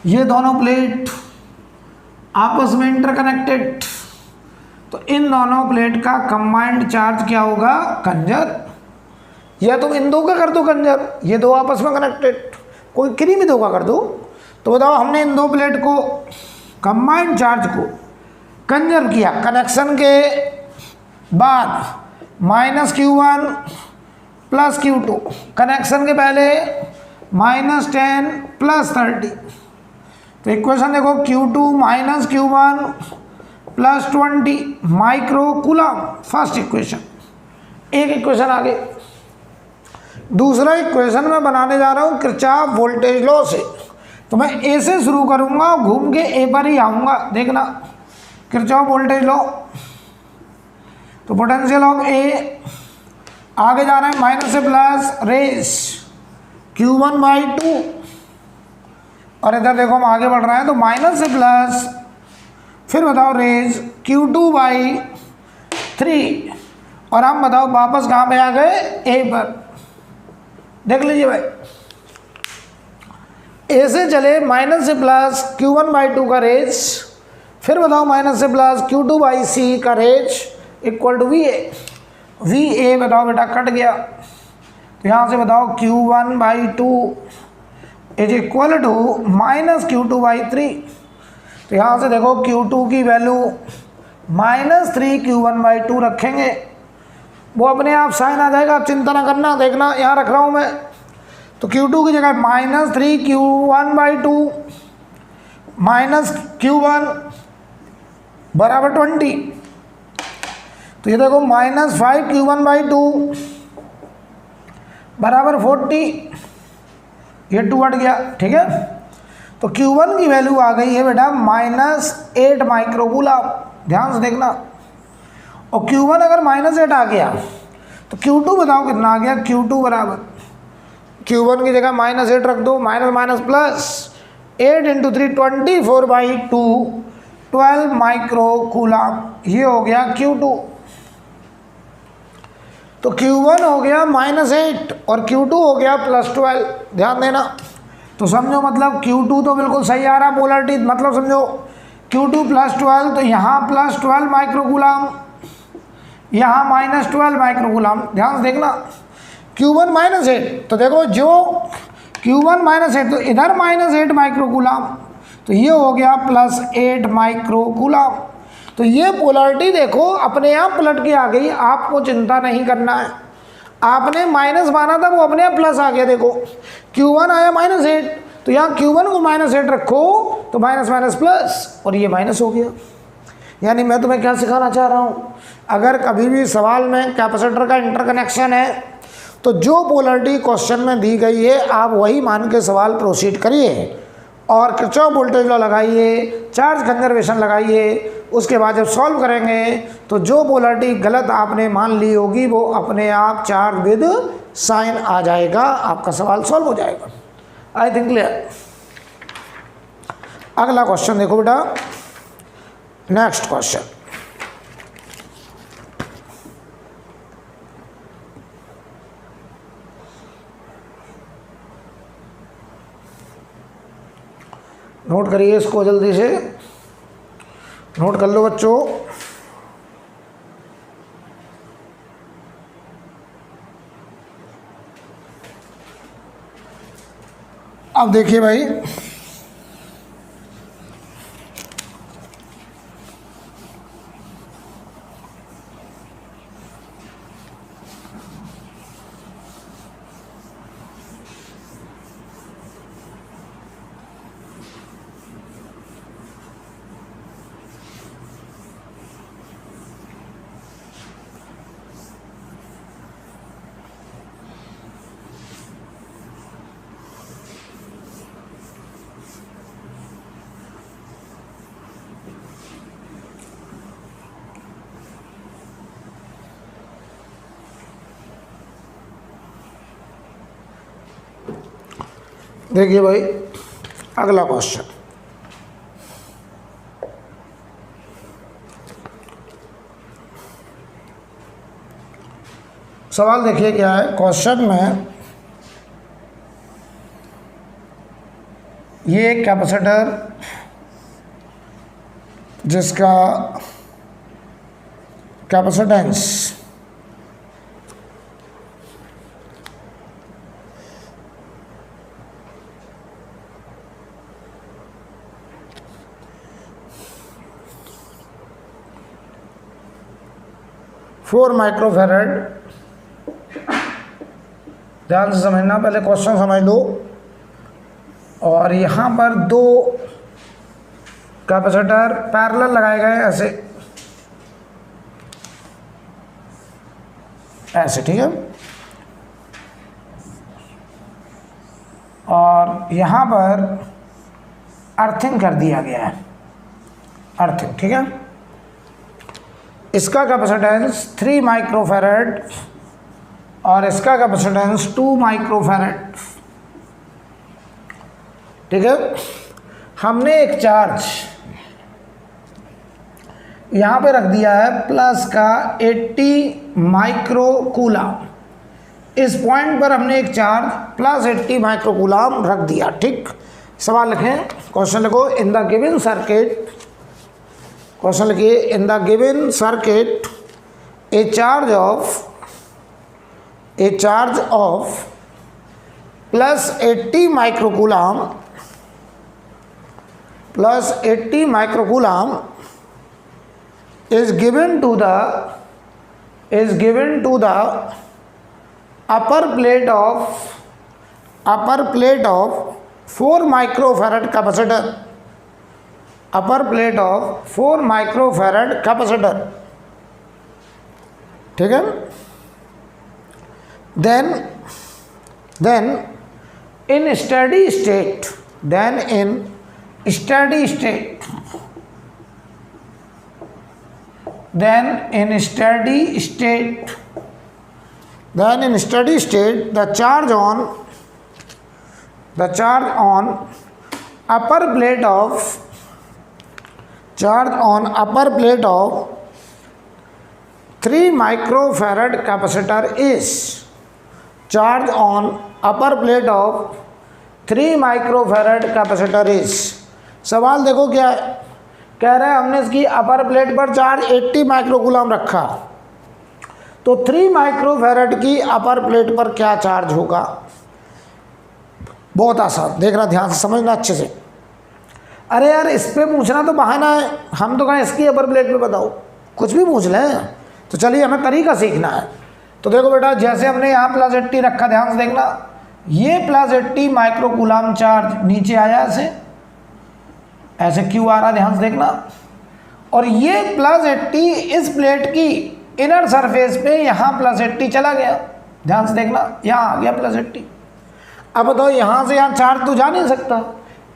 A: ये दोनों प्लेट आपस में इंटरकनेक्टेड, तो इन दोनों प्लेट का कंबाइंड चार्ज क्या होगा, कंजर। या तुम इन दो का कर दो कंजर, ये दो आपस में कनेक्टेड, कोई किन्हीं भी दो का कर दो। तो बताओ हमने इन दो प्लेट को कंबाइंड चार्ज को कंजर किया, कनेक्शन के बाद -Q1 + Q2, कनेक्शन के पहले -10 + 30। तो इक्वेशन देखो Q2 - Q1 + 20 microcoulomb, first equation. एक इक्वेशन आगे, दूसरा इक्वेशन मैं बनाने जा रहा हूँ किरचॉफ वोल्टेज लॉ से। तो मैं ए से शुरू करूंगा, घूम के ए पर ही आऊंगा। देखना किरचॉफ वोल्टेज लॉ, तो पोटेंशियल ऑफ ए आगे जा रहे हैं माइनस से प्लस, रेस Q1/2, और इधर देखो हम आगे बढ़ रहे हैं तो माइनस से प्लस, फिर बताओ रेज Q2/3, और हम बताओ वापस कहाँ पे आ गए, ए पर। देख लीजिए भाई, ए से चले माइनस से प्लस Q1/2 का रेज, फिर बताओ माइनस से प्लस Q2/C का रेज इक्वल टू VA। VA बताओ बेटा कट गया, तो यहाँ से बताओ Q1/2 is equal to minus Q2/3। तो यहाँ से देखो Q2 की वैल्यू -3 Q1/2 रखेंगे, वो अपने आप साइन आ जाएगा, आप चिंता ना करना। देखना यहाँ रख रहा हूँ मैं, तो Q2 की जगह -3 Q1/2 माइनस Q1 बराबर 20, तो ये देखो -5 Q1/2 बराबर 40, ये 2 हट गया, ठीक है। तो Q1 की वैल्यू आ गई है बेटा -8 माइक्रोकूलम, ध्यान से देखना। और Q1 अगर -8 आ गया तो Q2 बताओ कितना आ गया, Q2 बराबर Q1 की जगह -8 रख दो, माइनस माइनस प्लस 8 × 3 24/2 12 माइक्रोकूलम, ये हो गया Q2। तो Q1 हो गया -8 और Q2 हो गया +12, ध्यान देना। तो समझो मतलब Q2 तो बिल्कुल सही आ रहा है पोलरिटी, मतलब समझो Q2 +12, तो यहाँ +12 माइक्रोकूलम, यहाँ -12 माइक्रोकूलम, ध्यान से देखना। Q1 -8, तो देखो जो Q1 -8 तो इधर -8 माइक्रोकूलम, तो ये हो गया +8 माइक्रोकूलम। तो ये पोलरिटी देखो अपने आप पलट के आ गई, आपको चिंता नहीं करना है। आपने माइनस माना था, वो अपने आप प्लस आ गया। देखो Q1 आया -8, तो यहाँ Q1 को -8 रखो तो माइनस माइनस प्लस, और ये माइनस हो गया। यानी मैं तुम्हें क्या सिखाना चाह रहा हूँ, अगर कभी भी सवाल में कैपेसिटर का इंटरकनेक्शन है तो जो पोलरिटी क्वेश्चन में दी गई है आप वही मान के सवाल प्रोसीड करिए, और किरचॉफ वोल्टेज लॉ लगाइए, चार्ज कंजर्वेशन लगाइए। उसके बाद जब सॉल्व करेंगे तो जो पोलरिटी गलत आपने मान ली होगी वो अपने आप चार्ज विद साइन आ जाएगा, आपका सवाल सॉल्व हो जाएगा। आई थिंक क्लियर। अगला क्वेश्चन देखो बेटा, नेक्स्ट क्वेश्चन। नोट करिए इसको, जल्दी से नोट कर लो बच्चों। अब देखिए भाई, देखिए भाई अगला क्वेश्चन। सवाल देखिए क्या है क्वेश्चन में। ये एक कैपेसिटर जिसका कैपेसिटेंस 4 माइक्रोफैरड। ध्यान से समझना, पहले क्वेश्चन समझ लो। और यहाँ पर 2 कैपेसिटर पैरेलल लगाए गए ऐसे ऐसे, ठीक है। और यहाँ पर अर्थिंग कर दिया गया है, अर्थिंग, ठीक है। इसका कैपेसिटेंस 3 माइक्रोफैरड और इसका कैपेसिटेंस 2 माइक्रोफैरड, ठीक है। हमने एक चार्ज यहाँ पे रख दिया है प्लस का 80 माइक्रोकूलम, इस पॉइंट पर हमने एक चार्ज प्लस 80 माइक्रोकूलम रख दिया, ठीक। सवाल लिखें, क्वेश्चन लिखो, in the given circuit, question लिखिए, in the given circuit a charge of plus 80 microcoulomb is given to the upper plate of 4 microfarad capacitor, upper plate of 4 microfarad capacitor, ठीक है। then in steady state Then in steady state the charge on upper plate of 3 microfarad capacitor is, charge on upper plate of 3 microfarad capacitor is। सवाल देखो क्या है, कह रहे हैं हमने इसकी अपर प्लेट पर चार्ज 80 माइक्रोकूलम रखा, तो 3 माइक्रोफैरड की अपर प्लेट पर क्या चार्ज होगा। बहुत आसान, देखना ध्यान से, समझना अच्छे से। अरे यार इस पे पूछना तो बहाना है, हम तो कहें इसकी अपर प्लेट पे बताओ, कुछ भी पूछ लें। तो चलिए हमें तरीका सीखना है। तो देखो बेटा, जैसे हमने यहाँ प्लस 80 रखा, ध्यान से देखना, ये प्लस 80 माइक्रोकूलम चार्ज नीचे आया, ऐसे क्यों आ रहा, ध्यान से देखना। और ये प्लस 80 इस प्लेट की इनर सरफेस पे यहाँ प्लस 80 चला गया, ध्यान से देखना, यहाँ आ गया प्लस 80। अब बताओ यहाँ से यहाँ चार्ज तो जा नहीं सकता,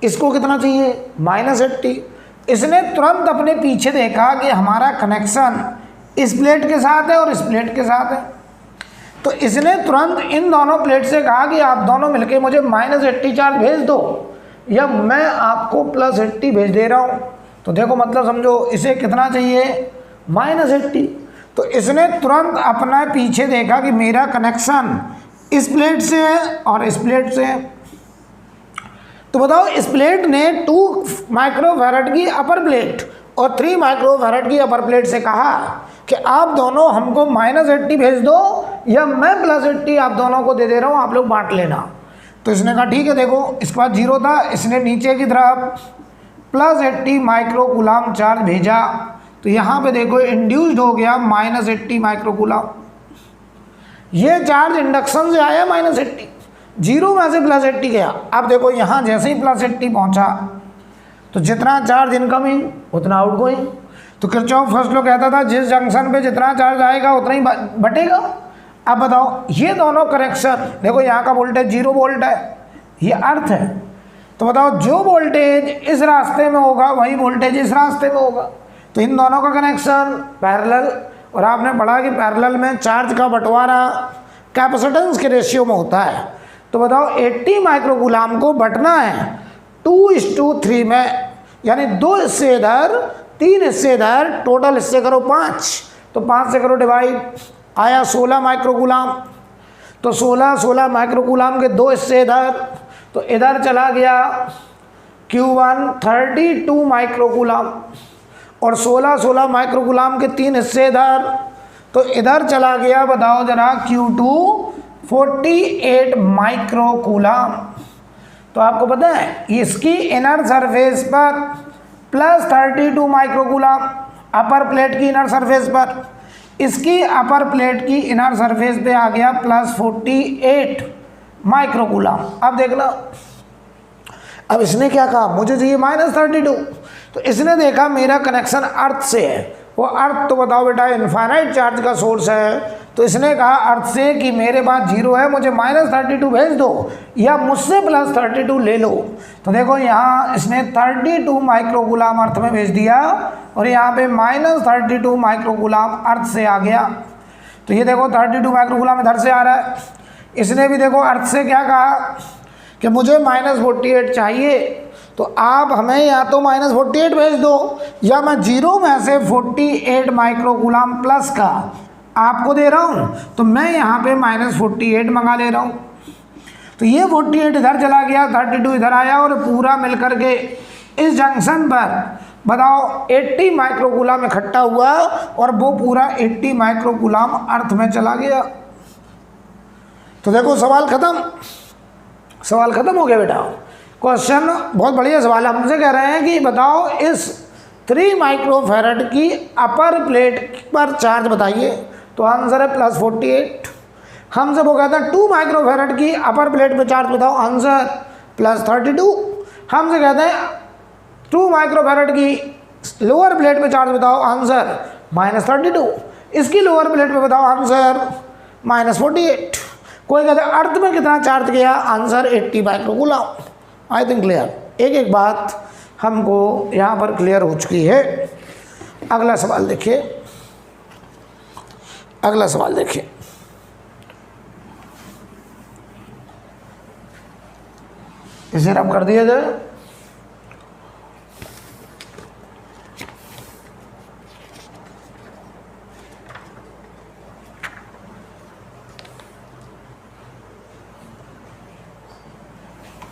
A: इसको कितना चाहिए, माइनस 80। इसने तुरंत अपने पीछे देखा कि हमारा कनेक्शन इस प्लेट के साथ है और इस प्लेट के साथ है, तो इसने तुरंत इन दोनों प्लेट से कहा कि आप दोनों मिलके मुझे माइनस 80 चार्ज भेज दो, या मैं आपको प्लस 80 भेज दे रहा हूँ। तो देखो मतलब समझो, इसे कितना चाहिए, माइनस 80। तो इसने तुरंत अपना पीछे देखा कि मेरा कनेक्शन इस प्लेट से है और इस प्लेट से है। तो बताओ, इस प्लेट ने 2 माइक्रोफैरड की अपर प्लेट और 3 माइक्रोफैरड की अपर प्लेट से कहा कि आप दोनों हमको माइनस 80 भेज दो, या मैं प्लस 80 आप दोनों को दे दे रहा हूँ, आप लोग बांट लेना। तो इसने कहा ठीक है। देखो इसके बाद 0 था, इसने नीचे की तरफ प्लस 80 माइक्रोकूलम चार्ज भेजा, तो यहाँ पे देखो इंड्यूस्ड हो गया माइनस 80 माइक्रोकूलम। ये चार्ज इंडक्शन से आया माइनस 80, 0 में से प्लस 80 गया। अब देखो यहाँ जैसे ही प्लस 80 पहुँचा, तो जितना चार्ज इनकमिंग उतना आउटगोइंग। तो किरचॉफ फर्स्ट लॉ कहता था जिस जंक्शन पे जितना चार्ज आएगा उतना ही बटेगा। अब बताओ, ये दोनों कनेक्शन, देखो यहाँ का वोल्टेज 0 वोल्ट है, ये अर्थ है। तो बताओ, जो वोल्टेज इस रास्ते में होगा वही वोल्टेज इस रास्ते में होगा। तो इन दोनों का कनेक्शन पैरेलल, और आपने पढ़ा कि पैरेलल में चार्ज का बंटवारा कैपेसिटेंस के रेशियो में होता है। तो बताओ 80 माइक्रोकूलम को बटना है 2:3 में, यानी 2 हिस्से इधर 3 हिस्से इधर, टोटल हिस्से करो 5, तो 5 से करो डिवाइड, आया 16 माइक्रोकूलम। तो 16 माइक्रोकूलम के 2 हिस्से इधर, तो इधर चला गया Q1 32 माइक्रोकूलम, और 16 माइक्रोकूलम के 3 हिस्से इधर, तो इधर चला गया, बताओ जरा, Q2 48 माइक्रोकूलम। तो आपको पता है इसकी इनर सरफेस पर प्लस 32 माइक्रोकूलम, अपर प्लेट की इनर सरफेस पर, इसकी अपर प्लेट की इनर सरफेस पे आ गया प्लस 48 माइक्रोकूलम। अब देखना, अब इसने क्या कहा, मुझे चाहिए माइनस 32। तो इसने देखा मेरा कनेक्शन अर्थ से है, वो अर्थ तो बताओ बेटा इनफाइनाइट चार्ज का सोर्स है, तो इसने कहा अर्थ से कि मेरे पास 0 है, मुझे -32 भेज दो या मुझसे +32 ले लो। तो देखो यहाँ इसने 32 माइक्रोकूलाम अर्थ में भेज दिया और यहाँ पे -32 माइक्रोकूलाम अर्थ से आ गया। तो ये देखो 32 माइक्रोकूलाम इधर से आ रहा है। इसने भी देखो अर्थ से क्या कहा कि मुझे -48 चाहिए, तो आप हमें या तो -48 भेज दो या मैं 0 में से 48 माइक्रोकूलाम प्लस का आपको दे रहा हूँ, तो मैं यहाँ पे -48 मंगा ले रहा हूँ। तो ये 48 इधर चला गया, 32 इधर आया और पूरा मिलकर के इस जंक्शन पर बताओ 80 माइक्रोकूलाम इकट्ठा हुआ और वो पूरा 80 माइक्रोकूलाम अर्थ में चला गया। तो देखो सवाल खत्म हो गया बेटा। क्वेश्चन बहुत बढ़िया सवाल हमसे कह रहे हैं कि बताओ इस 3 माइक्रोफैरड की अपर प्लेट पर चार्ज बताइए, तो आंसर है +48। हमसे वो कहता है 2 माइक्रोफैरड की अपर प्लेट पर चार्ज बताओ, आंसर +32। हमसे कहते हैं 2 माइक्रोफैरड की लोअर प्लेट पे चार्ज बताओ, आंसर -32। इसकी लोअर प्लेट पे बताओ, आंसर -48। कोई कहता है अर्थ में कितना चार्ज गया, answer 80 microcoulomb. I think clear. एक एक बात हमको यहाँ पर क्लियर हो चुकी है। अगला सवाल देखिए, अगला सवाल देखिए। इसे रब कर दिया जाए।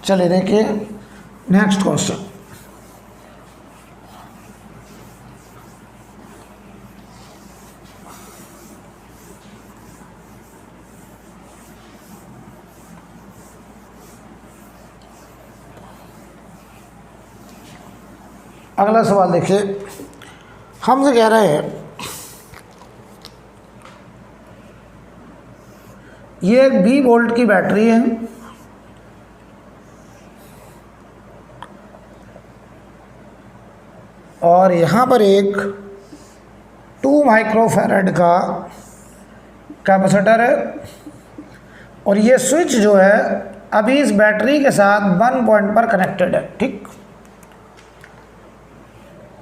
A: चलिए देखिए नेक्स्ट क्वेश्चन। अगला सवाल देखिए, हमसे कह रहे हैं ये एक 20 वोल्ट की बैटरी है और यहाँ पर एक 2 माइक्रोफैरड का कैपेसिटर है और ये स्विच जो है अभी इस बैटरी के साथ 1 पॉइंट पर कनेक्टेड है, ठीक।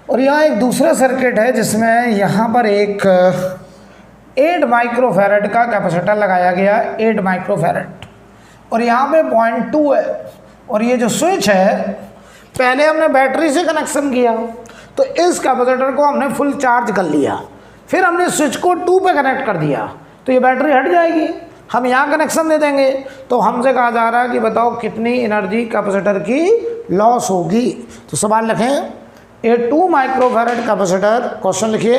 A: और यहाँ एक दूसरा सर्किट है जिसमें यहाँ पर एक 8 माइक्रोफैरड का कैपेसिटर लगाया गया, 8 माइक्रोफैरड, और यहाँ पे 0.2 है। और ये जो स्विच है पहले हमने बैटरी से कनेक्शन किया, तो इस कैपेसिटर को हमने फुल चार्ज कर लिया, फिर हमने स्विच को 2 पे कनेक्ट कर दिया, तो ये बैटरी हट जाएगी, हम यहाँ कनेक्शन दे देंगे। तो हमसे कहा जा रहा है कि बताओ कितनी एनर्जी कैपेसिटर की लॉस होगी। तो सवाल लिखें, ए 2 माइक्रोफैरड कैपेसिटर, क्वेश्चन लिखिए,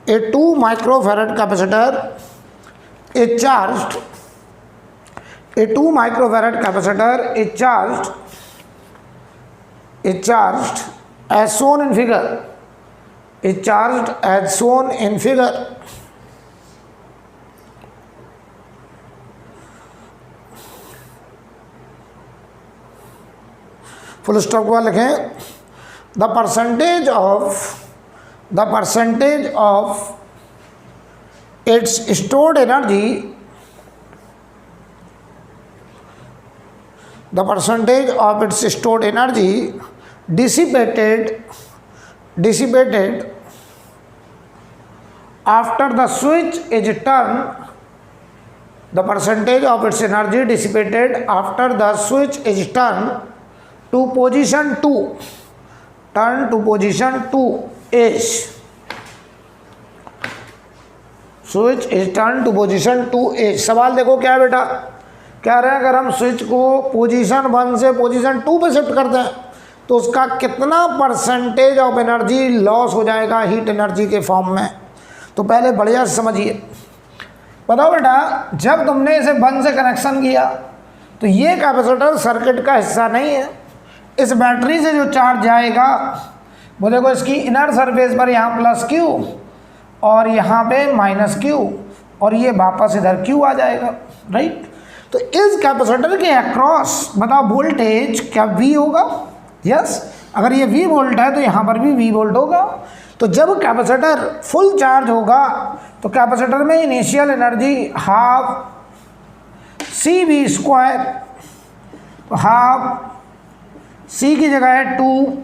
A: ए 2 microfarad capacitor is charged, A 2 microfarad capacitor is charged as shown in figure, is charged as shown in figure. Full stop के बाद लिखें, the percentage of its stored energy, the percentage of its stored energy dissipated after the switch is turned, the percentage of its energy dissipated after the switch is turned to position 2, is, switch is turned to position 2 is। सवाल देखो क्या है बेटा, कह रहे हैं अगर हम स्विच को पोजीशन 1 से पोजीशन 2 पे शिफ्ट करते हैं तो उसका कितना परसेंटेज ऑफ एनर्जी लॉस हो जाएगा हीट एनर्जी के फॉर्म में। तो पहले बढ़िया से समझिए। बताओ बेटा, जब तुमने इसे 1 से कनेक्शन किया तो ये कैपेसिटर सर्किट का हिस्सा नहीं है, इस बैटरी से जो चार्ज जाएगा वो देखो इसकी इनर सरफेस पर यहाँ +Q और यहाँ पे -Q और ये वापस इधर Q आ जाएगा, राइट। तो इस कैपेसिटर के अक्रॉस बताओ वोल्टेज क्या V होगा, यस। अगर ये V वोल्ट है तो यहाँ पर भी V वोल्ट होगा। तो जब कैपेसिटर फुल चार्ज होगा तो कैपेसिटर में initial energy half C V square, तो हाफ सी की जगह है 2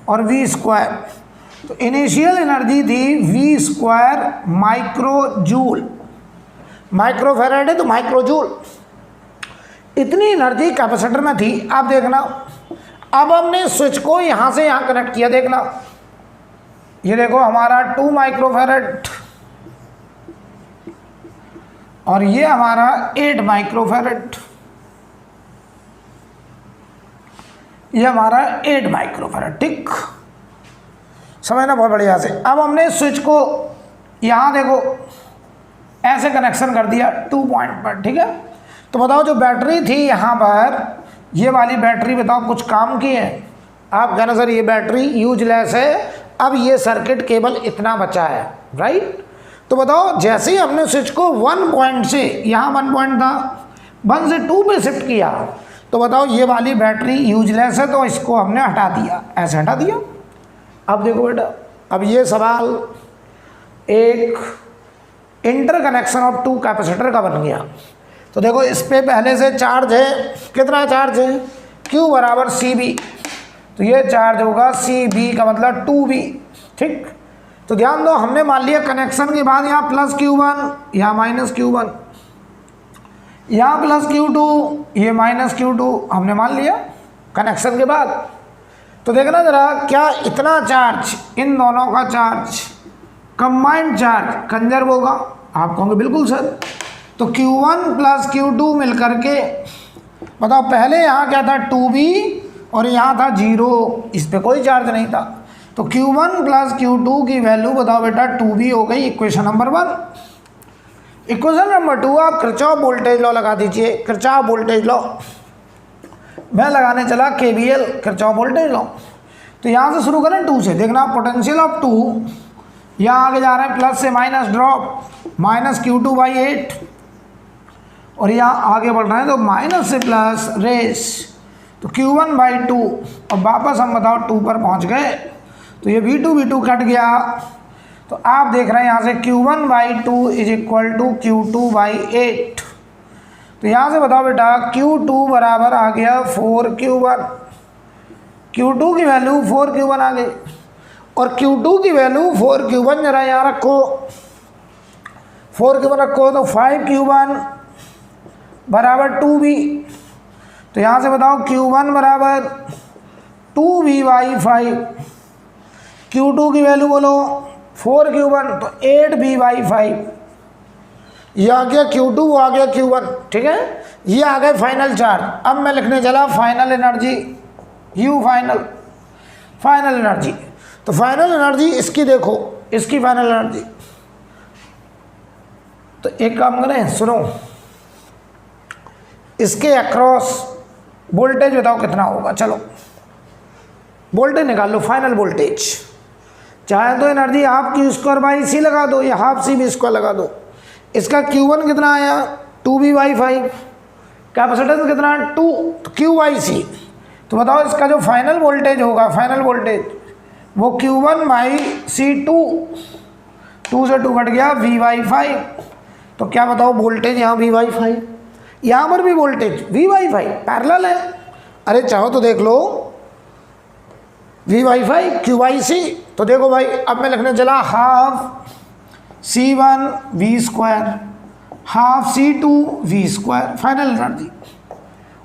A: और वी स्क्वायर, तो इनिशियल एनर्जी थी V square micro joule, micro farad है तो माइक्रो जूल, इतनी एनर्जी कैपेसिटर में थी। आप देखना, अब हमने स्विच को यहाँ से यहाँ कनेक्ट किया, देखना ये देखो हमारा 2 माइक्रो फैराड और ये हमारा 8 माइक्रो फैराड, ये हमारा 8 माइक्रो फैराड, ठीक, समझना बहुत बढ़िया से। अब हमने स्विच को यहाँ देखो ऐसे कनेक्शन कर दिया 2 पॉइंट पर, ठीक है। तो बताओ जो बैटरी थी यहाँ पर, ये वाली बैटरी बताओ कुछ काम की है? आप कहना सर ये बैटरी यूजलेस है, अब ये सर्किट केवल इतना बचा है, राइट। तो बताओ जैसे ही हमने स्विच को 1 पॉइंट से, यहाँ 1 पॉइंट था, 1 से 2 पे शिफ्ट किया, तो बताओ ये वाली बैटरी यूजलेस है, तो इसको हमने हटा दिया, ऐसे हटा दिया। अब देखो बेटा, अब ये सवाल एक इंटरकनेक्शन ऑफ 2 कैपेसिटर का बन गया। तो देखो इस पे पहले से चार्ज है, कितना चार्ज है? Q बराबर सी बी, तो ये चार्ज होगा सी बी का मतलब 2B, ठीक। तो ध्यान दो, हमने मान लिया कनेक्शन के बाद यहाँ प्लस Q1, यहाँ माइनस Q1, यहाँ प्लस Q2, ये माइनस Q2, हमने मान लिया कनेक्शन के बाद। तो देखना जरा, क्या इतना चार्ज, इन दोनों का चार्ज कंबाइंड चार्ज कंजर्व होगा? आप कहोगे बिल्कुल सर। तो Q1 प्लस Q2 मिल करके बताओ, पहले यहाँ क्या था 2B और यहाँ था 0, इस पे कोई चार्ज नहीं था। तो Q1 प्लस Q2 की वैल्यू बताओ बेटा 2B हो गई, इक्वेशन नंबर 1। इक्वेशन नंबर 2 आप किरचॉफ वोल्टेज लॉ लगा दीजिए, किरचॉफ वोल्टेज लॉ। मैं लगाने चला KVL, किरचॉफ वोल्टेज लॉ। तो यहाँ से शुरू करें 2 से, देखना पोटेंशियल ऑफ 2, यहाँ आगे जा रहे हैं प्लस से माइनस ड्रॉप, माइनस Q2/8, और यहाँ आगे बढ़ रहे हैं तो माइनस से प्लस रेस, तो Q1/2, और वापस हम बताओ 2 पर पहुँच गए, तो ये V2 कट गया। तो आप देख रहे हैं यहाँ से Q1/2 is equal to Q2/8। तो यहाँ से बताओ बेटा Q2 बराबर आ गया 4Q1, Q2 की वैल्यू 4Q1 आ गई, और Q2 की वैल्यू 4Q1 जरा यहाँ रखो, 4Q1 रखो, तो 5Q1 बराबर 2B। तो यहाँ से बताओ Q1 बराबर 2B/5, Q2 की वैल्यू बोलो 4Q1, तो 8B/5, ये आ गया Q2, वो आ गया Q1, ठीक है। ये आ गए फाइनल चार्ज। अब मैं लिखने चला final energy, U final energy. तो फाइनल एनर्जी इसकी देखो, इसकी फाइनल एनर्जी, तो एक काम करें, सुनो, इसके अक्रॉस वोल्टेज बताओ कितना होगा। चलो वोल्टेज निकाल लो, फाइनल वोल्टेज। चाहे तो एनर्जी हाफ Q2/C लगा दो या हाफ CB² लगा दो। इसका Q1 कितना आया 2B/5, कैपेसिटेंस कितना 2 Q/C। तो बताओ इसका जो फाइनल वोल्टेज होगा, फाइनल वोल्टेज वो Q1/C2, 2 से 2 कट गया V/5। तो क्या बताओ वोल्टेज यहाँ V/5, यहाँ पर भी वोल्टेज V/5 पैरेलल है। अरे चाहो तो देख लो V/5 Q/C। तो देखो भाई, अब मैं लिखने चला half C1 V², half C2 V², final energy,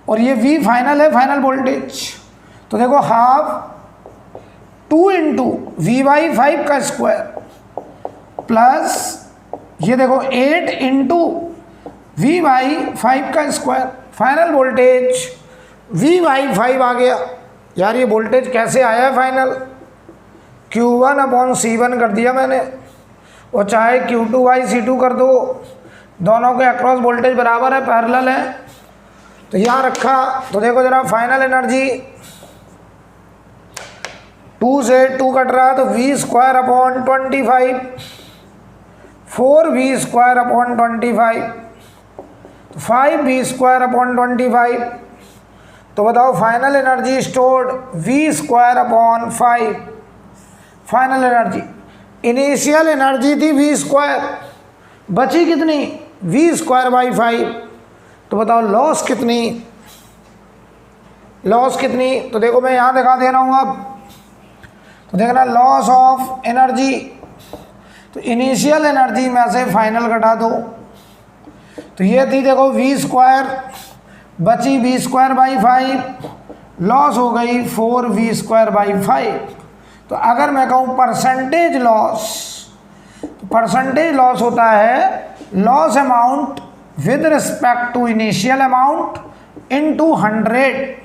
A: और ये V फाइनल है, फाइनल वोल्टेज। तो देखो हाफ 2 इंटू V/5 का स्क्वायर प्लस ये देखो 8 इंटू V/5 का स्क्वायर, फाइनल वोल्टेज V/5 आ गया। यार ये वोल्टेज कैसे आया है फाइनल? Q1/C1 कर दिया मैंने, और चाहे Q2/C2 कर दो, दोनों के अक्रॉस वोल्टेज बराबर है, पैरेलल है। तो यहाँ रखा, तो देखो जरा फाइनल एनर्जी 2 से 2 कट रहा है, तो V²/25, 4V²/25, तो 5V²/25। तो बताओ final energy stored V²/5, final energy, initial energy थी v², बची कितनी v²/5। तो बताओ लॉस कितनी, लॉस कितनी? तो देखो मैं यहाँ दिखा दे रहा हूँ अब, तो देखना लॉस ऑफ एनर्जी, तो इनिशियल एनर्जी में से फाइनल घटा दो, तो ये थी देखो v², बची v²/5, लॉस हो गई 4v²/5। तो अगर मैं कहूँ परसेंटेज लॉस, तो परसेंटेज लॉस होता है loss amount with respect to initial amount into 100।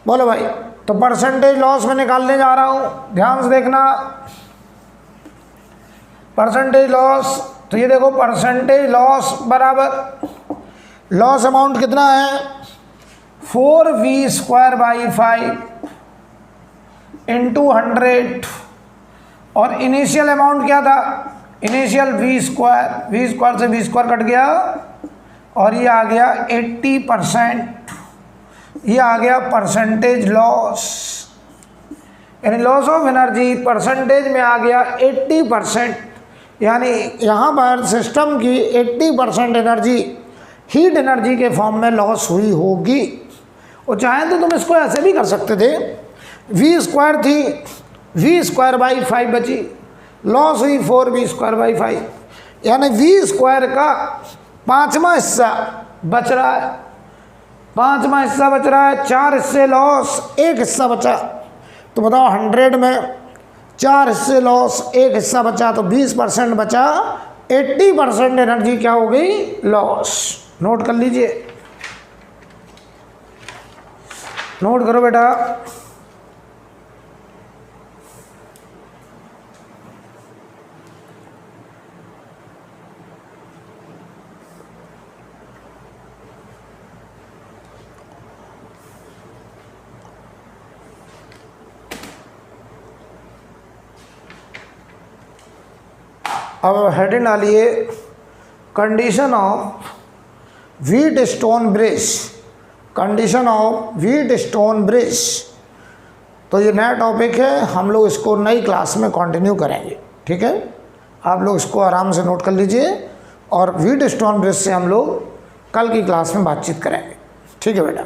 A: बोलो भाई, तो परसेंटेज लॉस में निकालने जा रहा हूँ, ध्यान से देखना। परसेंटेज लॉस, तो ये देखो परसेंटेज लॉस बराबर लॉस अमाउंट कितना है 4v²/5 इंटू 100, और इनिशियल अमाउंट क्या था, इनिशियल v² से v² कट गया, और ये आ गया 80%, ये आ गया परसेंटेज लॉस, यानी लॉस ऑफ एनर्जी परसेंटेज में आ गया 80%, यानी यहाँ पर सिस्टम की 80% एनर्जी हीट एनर्जी के फॉर्म में लॉस हुई होगी। और चाहे तो तुम इसको ऐसे भी कर सकते थे, v² थी, v²/5 बची, लॉस हुई 4v²/5, यानी v² का 5वां हिस्सा बच रहा है, 5वां हिस्सा बच रहा है, 4 हिस्से लॉस, 1 हिस्सा बचा। तो बताओ 100 में 4 हिस्से लॉस, 1 हिस्सा बचा, तो 20% बचा, 80% एनर्जी क्या हो गई लॉस। नोट कर लीजिए, नोट करो बेटा। अब हेडिंग डालिए condition of Wheatstone bridge, condition of Wheatstone bridge. तो ये नया टॉपिक है, हम लोग इसको नई क्लास में कंटिन्यू करेंगे, ठीक है। आप लोग इसको आराम से नोट कर लीजिए, और व्हीटस्टोन ब्रिज से हम लोग कल की क्लास में बातचीत करेंगे, ठीक है बेटा।